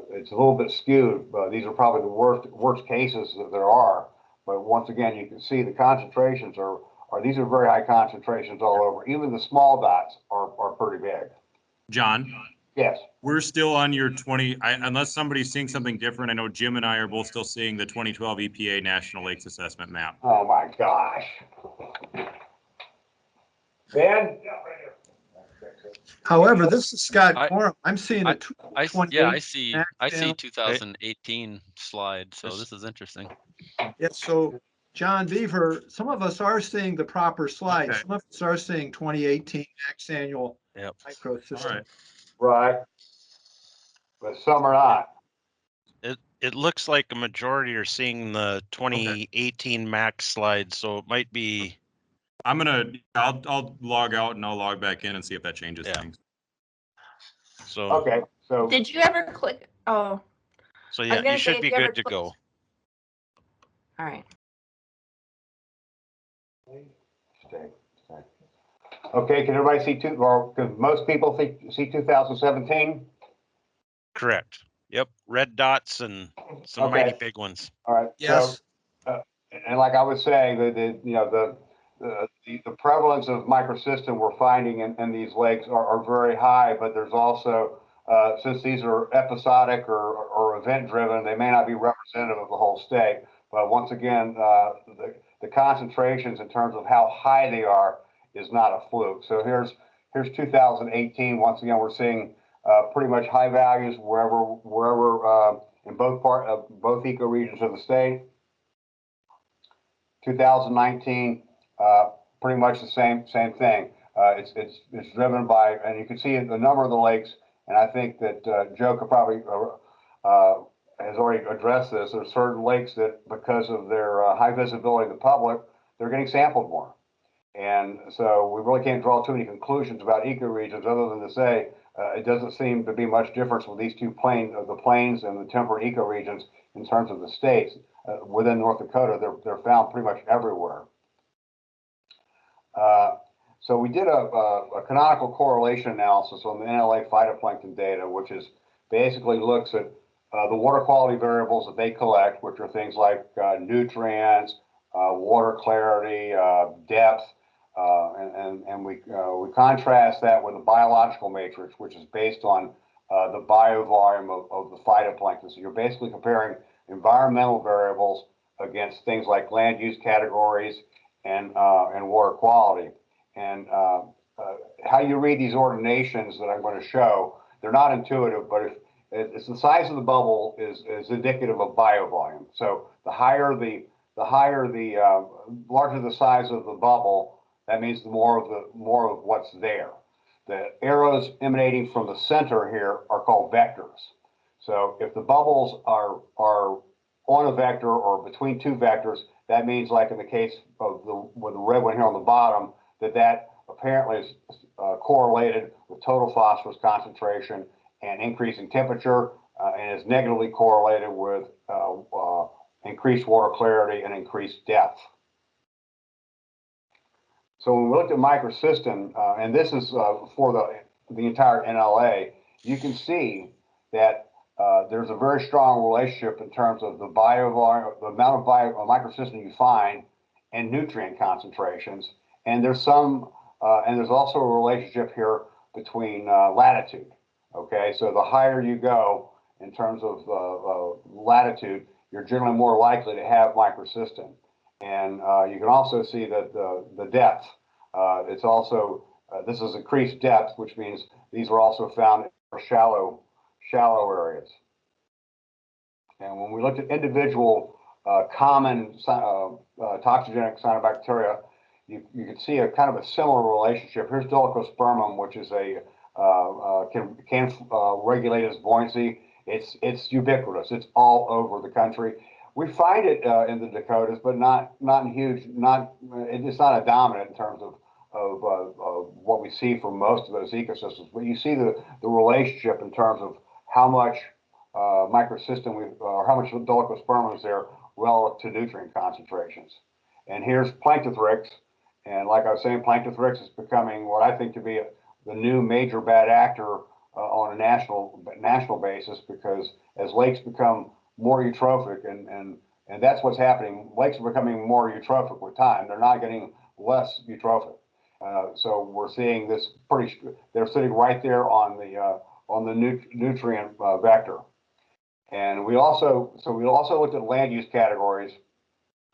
it's a little bit skewed. These are probably the worst cases that there are. But once again, you can see the concentrations these are very high concentrations all over. Even the small dots are pretty big. John? Yes. We're still on your unless somebody's seeing something different. I know Jim and I are both still seeing the 2012 EPA National Lakes Assessment map. Oh my gosh. Ben? However, this is Scott Gorham. I'm seeing a I 28 see max down. 2018 slide, so this is interesting. Yeah, so John Beaver, some of us are seeing the proper slide. Okay. Some of us are seeing 2018 max annual Yep. microcystin. All right. Right. But some are not. It looks like a majority are seeing the 2018 max slide, so it might be. I'll log out and I'll log back in and see if that changes things. So Okay. So Did you ever click? Oh, So was yeah, gonna you say, should if be you ever good to click- go. all right. Okay, can everybody see can most people see 2017? Correct. Yep. Red dots and some Okay. mighty big ones. All right. Yes. So, and like I was saying, the prevalence of microcystin we're finding in these lakes are very high, but there's also, since these are episodic or event driven, they may not be representative of the whole state. But once again, the concentrations in terms of how high they are is not a fluke. So here's 2018. Once again, we're seeing pretty much high values wherever in both ecoregions of the state. 2019, pretty much the same thing. It's driven by, and you can see the number of the lakes, and I think that Joe could probably has already addressed this. There's certain lakes that, because of their high visibility to the public, they're getting sampled more. And so we really can't draw too many conclusions about ecoregions other than to say it doesn't seem to be much difference with these two the plains and the temperate ecoregions in terms of the states. Within North Dakota, they're found pretty much everywhere. So we did a canonical correlation analysis on the NLA phytoplankton data, which is basically looks at the water quality variables that they collect, which are things like nutrients, water clarity, depth, and we contrast that with a biological matrix, which is based on the biovolume of the phytoplankton. So you're basically comparing environmental variables against things like land use categories and water quality. And how you read these ordinations that I'm going to show, they're not intuitive, but if it's the size of the bubble is indicative of biovolume. So the larger the size of the bubble, that means the more of what's there. The arrows emanating from the center here are called vectors. So if the bubbles are on a vector or between two vectors, that means, like in the case of the red one here on the bottom, that apparently is correlated with total phosphorus concentration and increasing temperature, and is negatively correlated with increased water clarity and increased depth. So when we looked at microcystin, and this is for the entire NLA, you can see that there's a very strong relationship in terms of the amount of microcystin you find and nutrient concentrations. And there's also a relationship here between latitude. Okay, so the higher you go in terms of latitude, you're generally more likely to have microcystin. And you can also see that the depth, it's also, this is increased depth, which means these are also found in shallow areas. And when we looked at individual common toxigenic cyanobacteria, you can see a kind of a similar relationship. Here's Dolichospermum, which is can regulate its buoyancy. It's ubiquitous. It's all over the country. We find it in the Dakotas, but not in huge. It's not a dominant in terms of what we see for most of those ecosystems. But you see the relationship in terms of how much microcystin or how much Dolichospermum is there relative to nutrient concentrations. And here's Planktothrix, and like I was saying, Planktothrix is becoming what I think to be the new major bad actor on a national basis, because as lakes become more eutrophic, and that's what's happening. Lakes are becoming more eutrophic with time. They're not getting less eutrophic. So we're seeing this they're sitting right there on the nutrient vector. And we also looked at land use categories,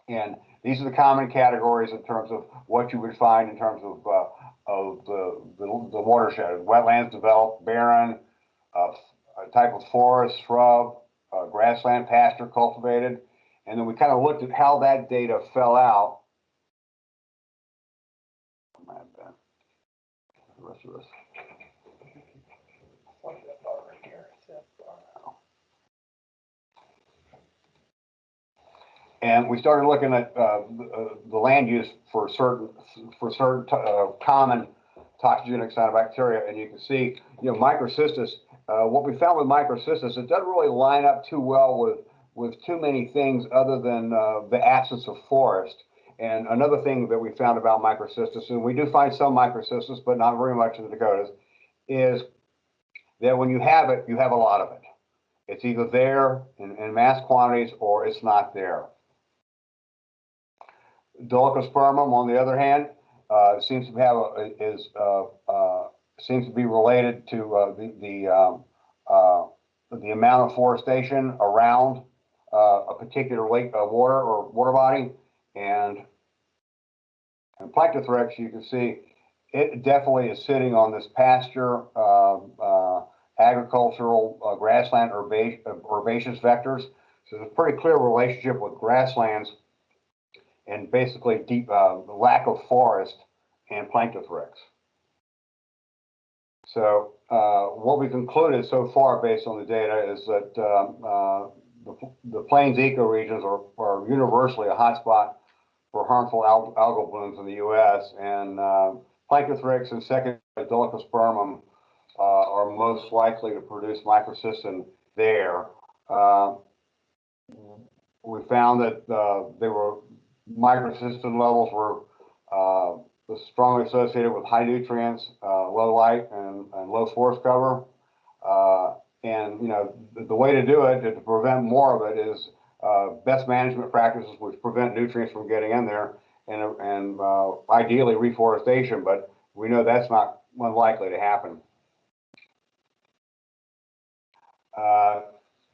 and these are the common categories in terms of what you would find in terms of the watershed. Wetlands developed, barren, a type of forest, shrub, grassland, pasture, cultivated. And then we kind of looked at how that data fell out. The rest of this. And we started looking at the land use for certain common toxigenic cyanobacteria, and you can see, microcystis. What we found with microcystis, it doesn't really line up too well with too many things other than the absence of forest. And another thing that we found about microcystis, and we do find some microcystis, but not very much in the Dakotas, is that when you have it, you have a lot of it. It's either there in mass quantities or it's not there. Dolichospermum, on the other hand, seems to have seems to be related to the amount of forestation around a particular lake, water or water body, and Planktothrix, you can see it definitely is sitting on this pasture, agricultural, grassland, herbaceous vectors. So there's a pretty clear relationship with grasslands and basically deep lack of forest and Planktothrix. So what we concluded so far based on the data is that the plains ecoregions are universally a hotspot for harmful algal blooms in the U.S. and Planktothrix and secondary Dolichospermum are most likely to produce microcystin there. We found that microcystin levels were strongly associated with high nutrients, low light, and low forest cover. And you know, the way to do it, to prevent more of it, is best management practices, which prevent nutrients from getting in there, and ideally reforestation. But we know that's not unlikely to happen.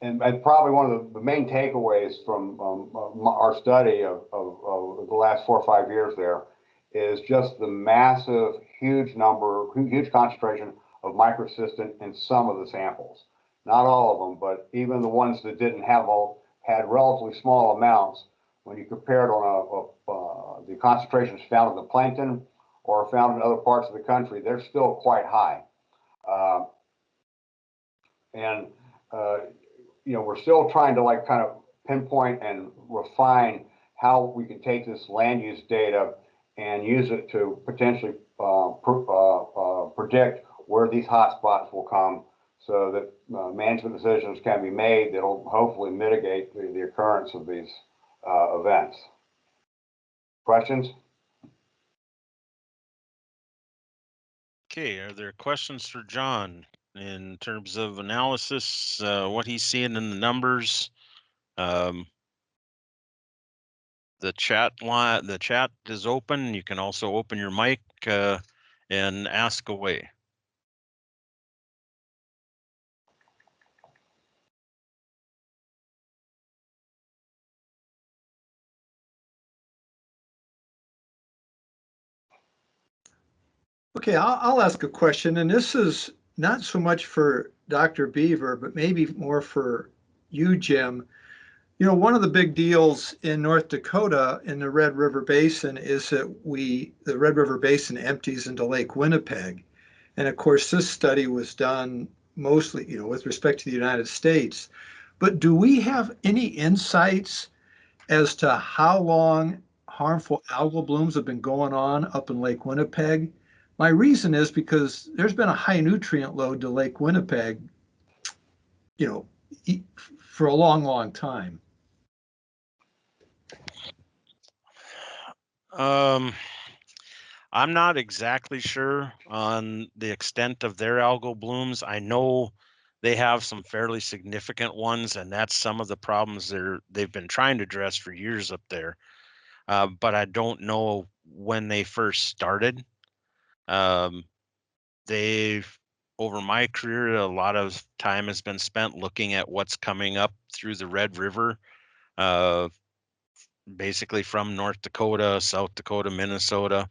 And probably one of the main takeaways from our study of the last 4 or 5 years there is just the massive, huge concentration of microcystin in some of the samples. Not all of them, but even the ones that didn't have had relatively small amounts. When you compare it on the concentrations found in the plankton or found in other parts of the country, they're still quite high. You know, we're still trying to kind of pinpoint and refine how we can take this land use data and use it to potentially predict where these hotspots will come, so that management decisions can be made that'll hopefully mitigate the occurrence of these events. Questions? Okay, are there questions for John in terms of analysis, what he's seeing in the numbers? The chat is open. You can also open your mic and ask away. Okay, I'll ask a question, and this is not so much for Dr. Beaver, but maybe more for you, Jim. You know, one of the big deals in North Dakota in the Red River Basin is that the Red River Basin empties into Lake Winnipeg. And of course, this study was done mostly, you know, with respect to the United States. But do we have any insights as to how long harmful algal blooms have been going on up in Lake Winnipeg? My reason is because there's been a high nutrient load to Lake Winnipeg, you know, for a long, long time. I'm not exactly sure on the extent of their algal blooms. I know they have some fairly significant ones, and that's some of the problems they've been trying to address for years up there. But I don't know when they first started. Over my career, a lot of time has been spent looking at what's coming up through the Red River, basically from North Dakota, South Dakota, Minnesota.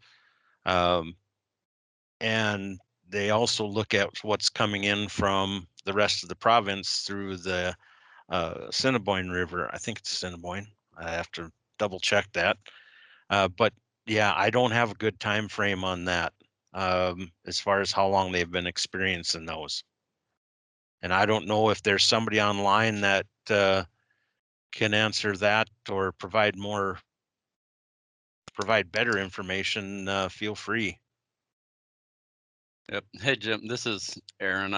And they also look at what's coming in from the rest of the province through the Assiniboine River. I think it's Assiniboine. I have to double check that. But yeah, I don't have a good time frame on that as far as how long they've been experiencing those. And I don't know if there's somebody online that can answer that or provide better information. Feel free. Yep. Hey, Jim, this is Aaron.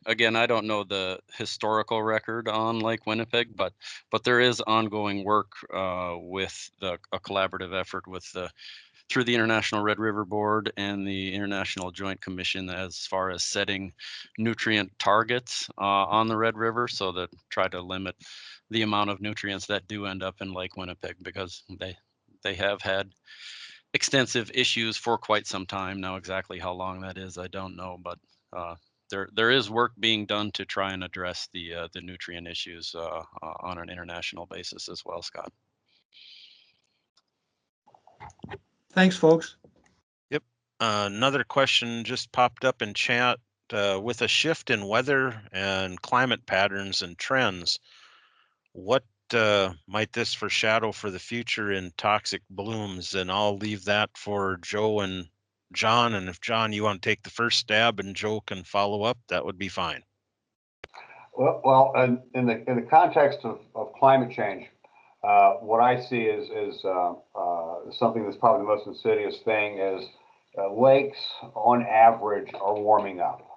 Again, I don't know the historical record on Lake Winnipeg, but there is ongoing work with a collaborative effort with through the International Red River Board and the International Joint Commission as far as setting nutrient targets on the Red River, so that try to limit the amount of nutrients that do end up in Lake Winnipeg, because they have had extensive issues for quite some time now. Exactly how long that is, I don't know, but there is work being done to try and address the nutrient issues on an international basis as well, Scott. Thanks, folks. Yep. Another question just popped up in chat. With a shift in weather and climate patterns and trends, what might this foreshadow for the future in toxic blooms? And I'll leave that for Joe and John. And if John, you want to take the first stab and Joe can follow up, that would be fine. Well, in the context of climate change, what I see is something that's probably the most insidious thing is lakes on average are warming up.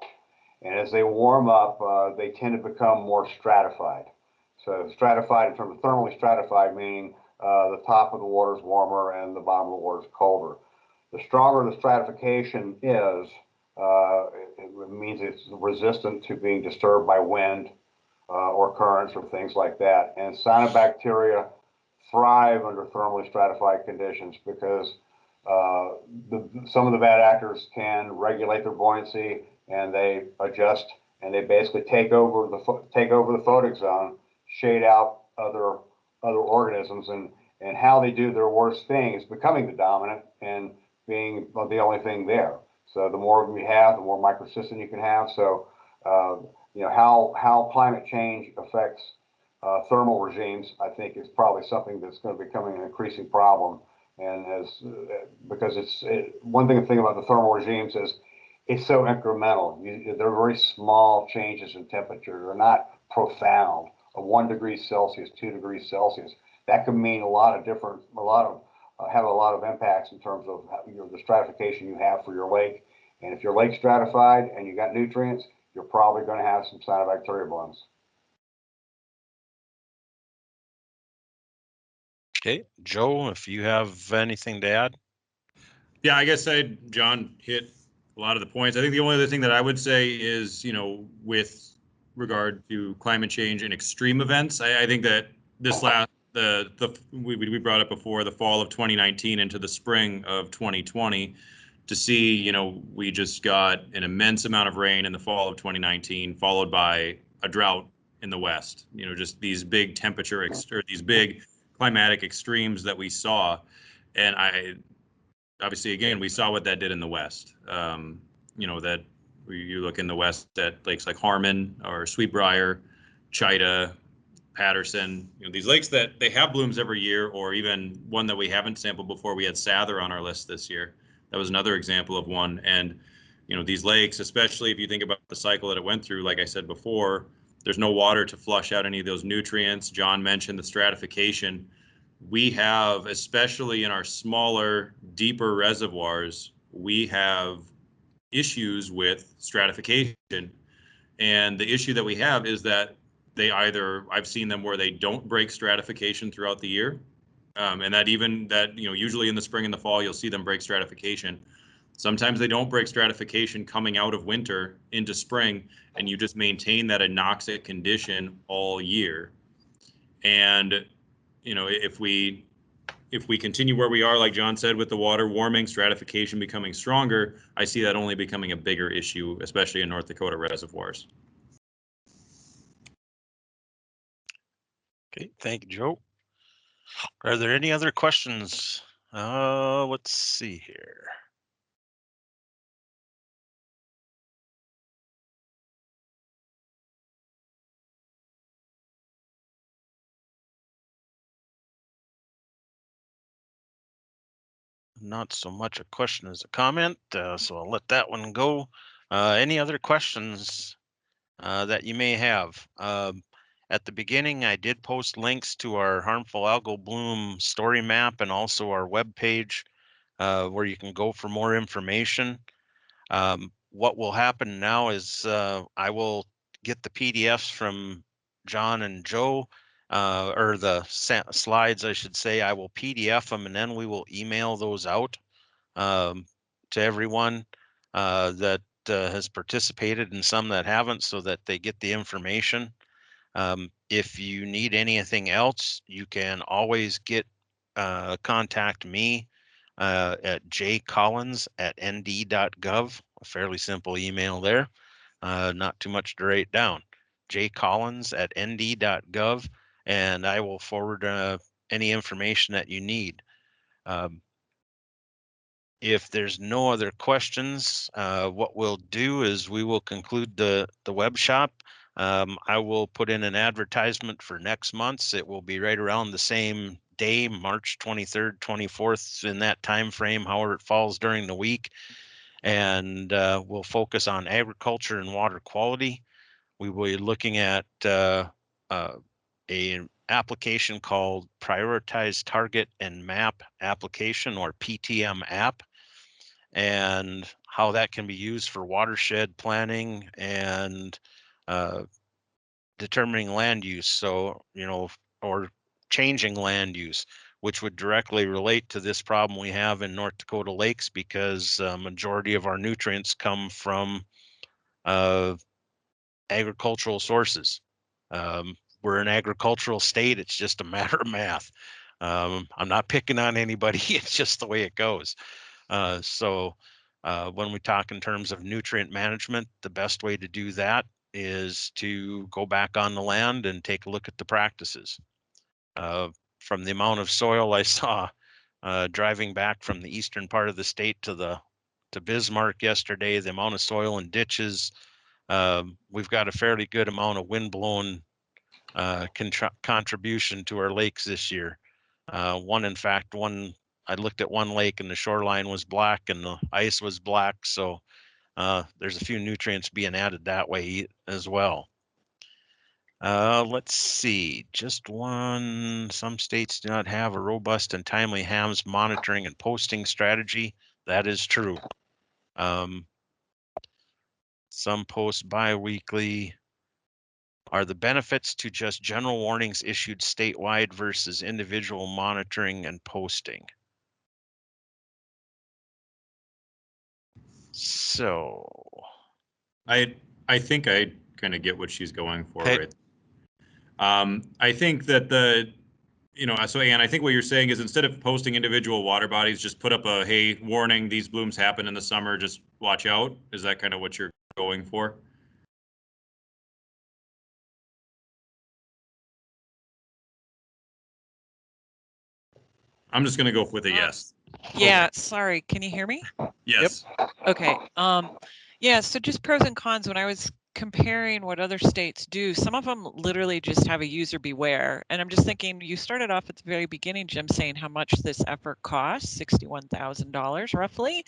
And as they warm up, they tend to become more stratified. So stratified in terms of thermally stratified, meaning the top of the water is warmer and the bottom of the water is colder. The stronger the stratification is, it means it's resistant to being disturbed by wind or currents or things like that. And cyanobacteria thrive under thermally stratified conditions because some of the bad actors can regulate their buoyancy, and they adjust and they basically take over the photic zone, shade out other organisms, and how they do their worst thing is becoming the dominant and being the only thing there. So the more of them you have, the more microcystin you can have. So you know how climate change affects thermal regimes, I think, is probably something that's going to be becoming an increasing problem. And because one thing to think about the thermal regimes is it's so incremental. They're very small changes in temperature. They're not profound. A 1 degree Celsius, 2 degrees Celsius, that can mean have a lot of impacts in terms of the stratification you have for your lake. And if your lake's stratified and you got nutrients, you're probably going to have some cyanobacteria blooms. Okay, Joe, if you have anything to add. Yeah, I guess John hit a lot of the points. I think the only other thing that I would say is, with regard to climate change and extreme events, I think that this we brought up before, the fall of 2019 into the spring of 2020, to see, we just got an immense amount of rain in the fall of 2019, followed by a drought in the West, just these big these big climatic extremes that we saw. And obviously, again, we saw what that did in the West. That you look in the West at lakes like Harmon or Sweetbriar, Chita, Patterson, these lakes that they have blooms every year, or even one that we haven't sampled before. We had Sather on our list this year. That was another example of one. And, these lakes, especially if you think about the cycle that it went through, like I said before, there's no water to flush out any of those nutrients. John mentioned the stratification. We have, especially in our smaller, deeper reservoirs, we have issues with stratification. And the issue that we have is that I've seen them where they don't break stratification throughout the year. And usually in the spring and the fall, you'll see them break stratification. Sometimes they don't break stratification coming out of winter into spring, and you just maintain that anoxic condition all year. And, if we continue where we are, like John said, with the water warming, stratification becoming stronger, I see that only becoming a bigger issue, especially in North Dakota reservoirs. Okay, thank you, Joe. Are there any other questions? Let's see here. Not so much a question as a comment, so I'll let that one go. Any other questions that you may have? At the beginning, I did post links to our Harmful Algal Bloom story map and also our webpage where you can go for more information. what will happen now is I will get the PDFs from John and Joe, or the slides, I should say. I will PDF them, and then we will email those out to everyone that has participated and some that haven't, so that they get the information. If you need anything else, you can always contact me at jcollins@nd.gov, a fairly simple email there, not too much to write down. jcollins@nd.gov, and I will forward any information that you need. If there's no other questions, what we'll do is we will conclude the web shop. I will put in an advertisement for next month's. It will be right around the same day, March 23rd, 24th, in that time frame, however it falls during the week. And we'll focus on agriculture and water quality. We will be looking at an application called Prioritized Target and Map Application, or PTM app, and how that can be used for watershed planning and determining land use. So, or changing land use, which would directly relate to this problem we have in North Dakota lakes, because majority of our nutrients come from agricultural sources. We're an agricultural state. It's just a matter of math. I'm not picking on anybody. It's just the way it goes. So when we talk in terms of nutrient management, the best way to do that is to go back on the land and take a look at the practices. From the amount of soil I saw driving back from the eastern part of the state to Bismarck yesterday, the amount of soil in ditches, we've got a fairly good amount of wind-blown contribution to our lakes this year. I looked at one lake and the shoreline was black and the ice was black. So there's a few nutrients being added that way as well. Let's see, some states do not have a robust and timely HABs monitoring and posting strategy. That is true. Some post bi-weekly. Are the benefits to just general warnings issued statewide versus individual monitoring and posting? So I think I kind of get what she's going for, okay. right? I think that so Ann, I think what you're saying is, instead of posting individual water bodies, just put up a, hey, warning, these blooms happen in the summer, just watch out. Is that kind of what you're going for? I'm just going to go with a yes. Yeah, sorry. Can you hear me? Yes. Yep. Okay. Yeah, so just pros and cons. When I was comparing what other states do, some of them literally just have a user beware. And I'm just thinking, you started off at the very beginning, Jim, saying how much this effort costs, $61,000 roughly,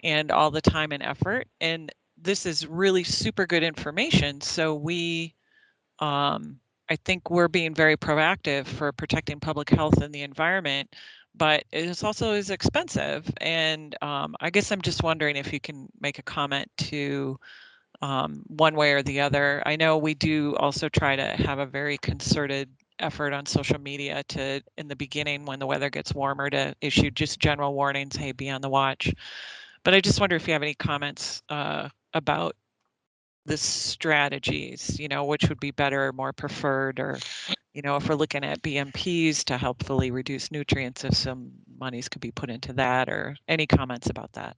and all the time and effort. And this is really super good information. So I think we're being very proactive for protecting public health and the environment, but it also is expensive. And I guess I'm just wondering if you can make a comment to one way or the other. I know we do also try to have a very concerted effort on social media to, in the beginning, when the weather gets warmer, to issue just general warnings, hey, be on the watch. But I just wonder if you have any comments about the strategies, which would be better or more preferred, or, if we're looking at BMPs to helpfully reduce nutrients, if some monies could be put into that, or any comments about that.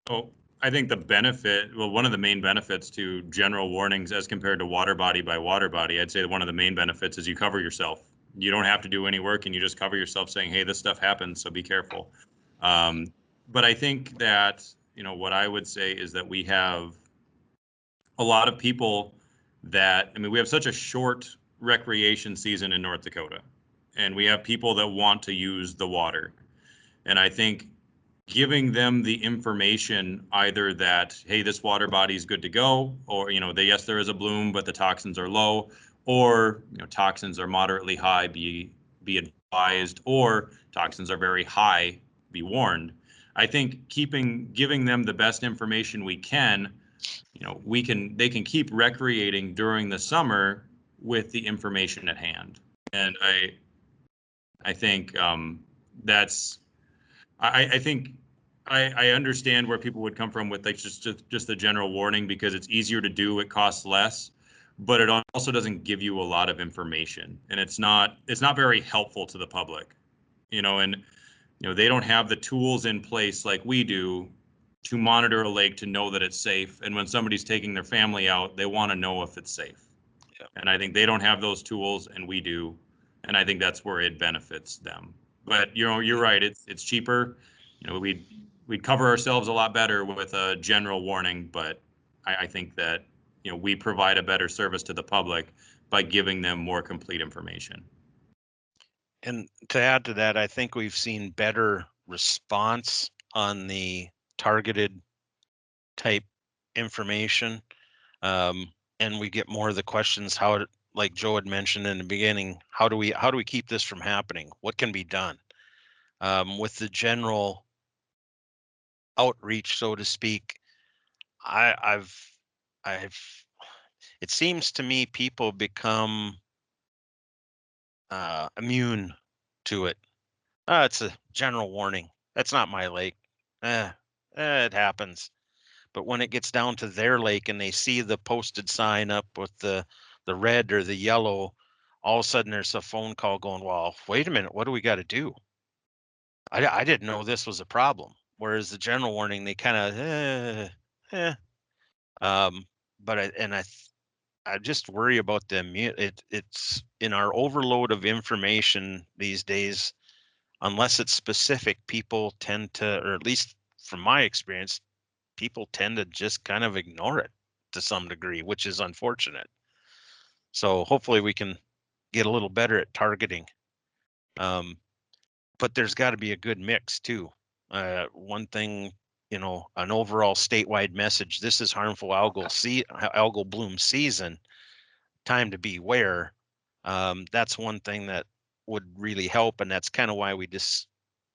Oh, I think one of the main benefits to general warnings as compared to water body by water body, I'd say one of the main benefits is you cover yourself. You don't have to do any work, and you just cover yourself saying, hey, this stuff happens, so be careful. But I think that, what I would say is that we have a lot of people we have such a short recreation season in North Dakota, and we have people that want to use the water. And I think giving them the information, either that, hey, this water body is good to go, or, yes, there is a bloom, but the toxins are low, or, toxins are moderately high, be advised, or toxins are very high, be warned. I think giving them the best information we can, they can keep recreating during the summer with the information at hand. And I think I think I understand where people would come from with like just the general warning, because it's easier to do, it costs less, but it also doesn't give you a lot of information, and it's not very helpful to the public, and they don't have the tools in place like we do to monitor a lake to know that it's safe. And when somebody's taking their family out, they want to know if it's safe. Yeah. And I think they don't have those tools, and we do. And I think that's where it benefits them. But you're right. It's cheaper. We'd cover ourselves a lot better with a general warning. But I think that we provide a better service to the public by giving them more complete information. And to add to that, I think we've seen better response on the targeted type information. And we get more of the questions, like Joe had mentioned in the beginning, how do we keep this from happening? What can be done? With the general outreach, so to speak, it seems to me people become immune to it. It's a general warning. That's not my lake. It happens. But when it gets down to their lake and they see the posted sign up with the red or the yellow, all of a sudden there's a phone call going, well, wait a minute, what do we got to do? I didn't know this was a problem. Whereas the general warning, they kind of, but I just worry about them. It's in our overload of information these days, unless it's specific, people tend to, or at least from my experience, people tend to just kind of ignore it to some degree, which is unfortunate. So hopefully we can get a little better at targeting. But there's got to be a good mix too. One thing, an overall statewide message, this is harmful algal bloom season, time to beware. That's one thing that would really help. And that's kind of why we just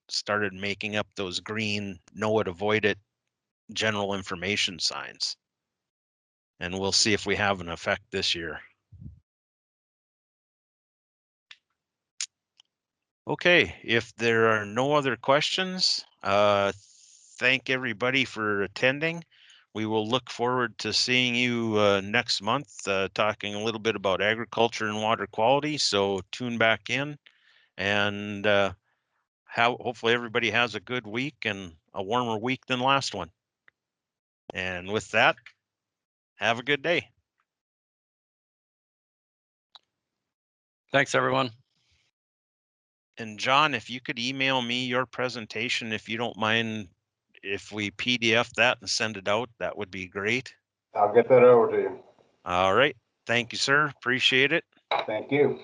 started making up those green, know it, avoid it, general information signs. And we'll see if we have an effect this year. Okay, if there are no other questions, thank everybody for attending. We will look forward to seeing you next month, talking a little bit about agriculture and water quality. So tune back in, and hopefully everybody has a good week and a warmer week than last one. And with that, have a good day. Thanks, everyone. And John, if you could email me your presentation, if you don't mind, if we PDF that and send it out, that would be great. I'll get that over to you. All right. Thank you, sir. Appreciate it. Thank you.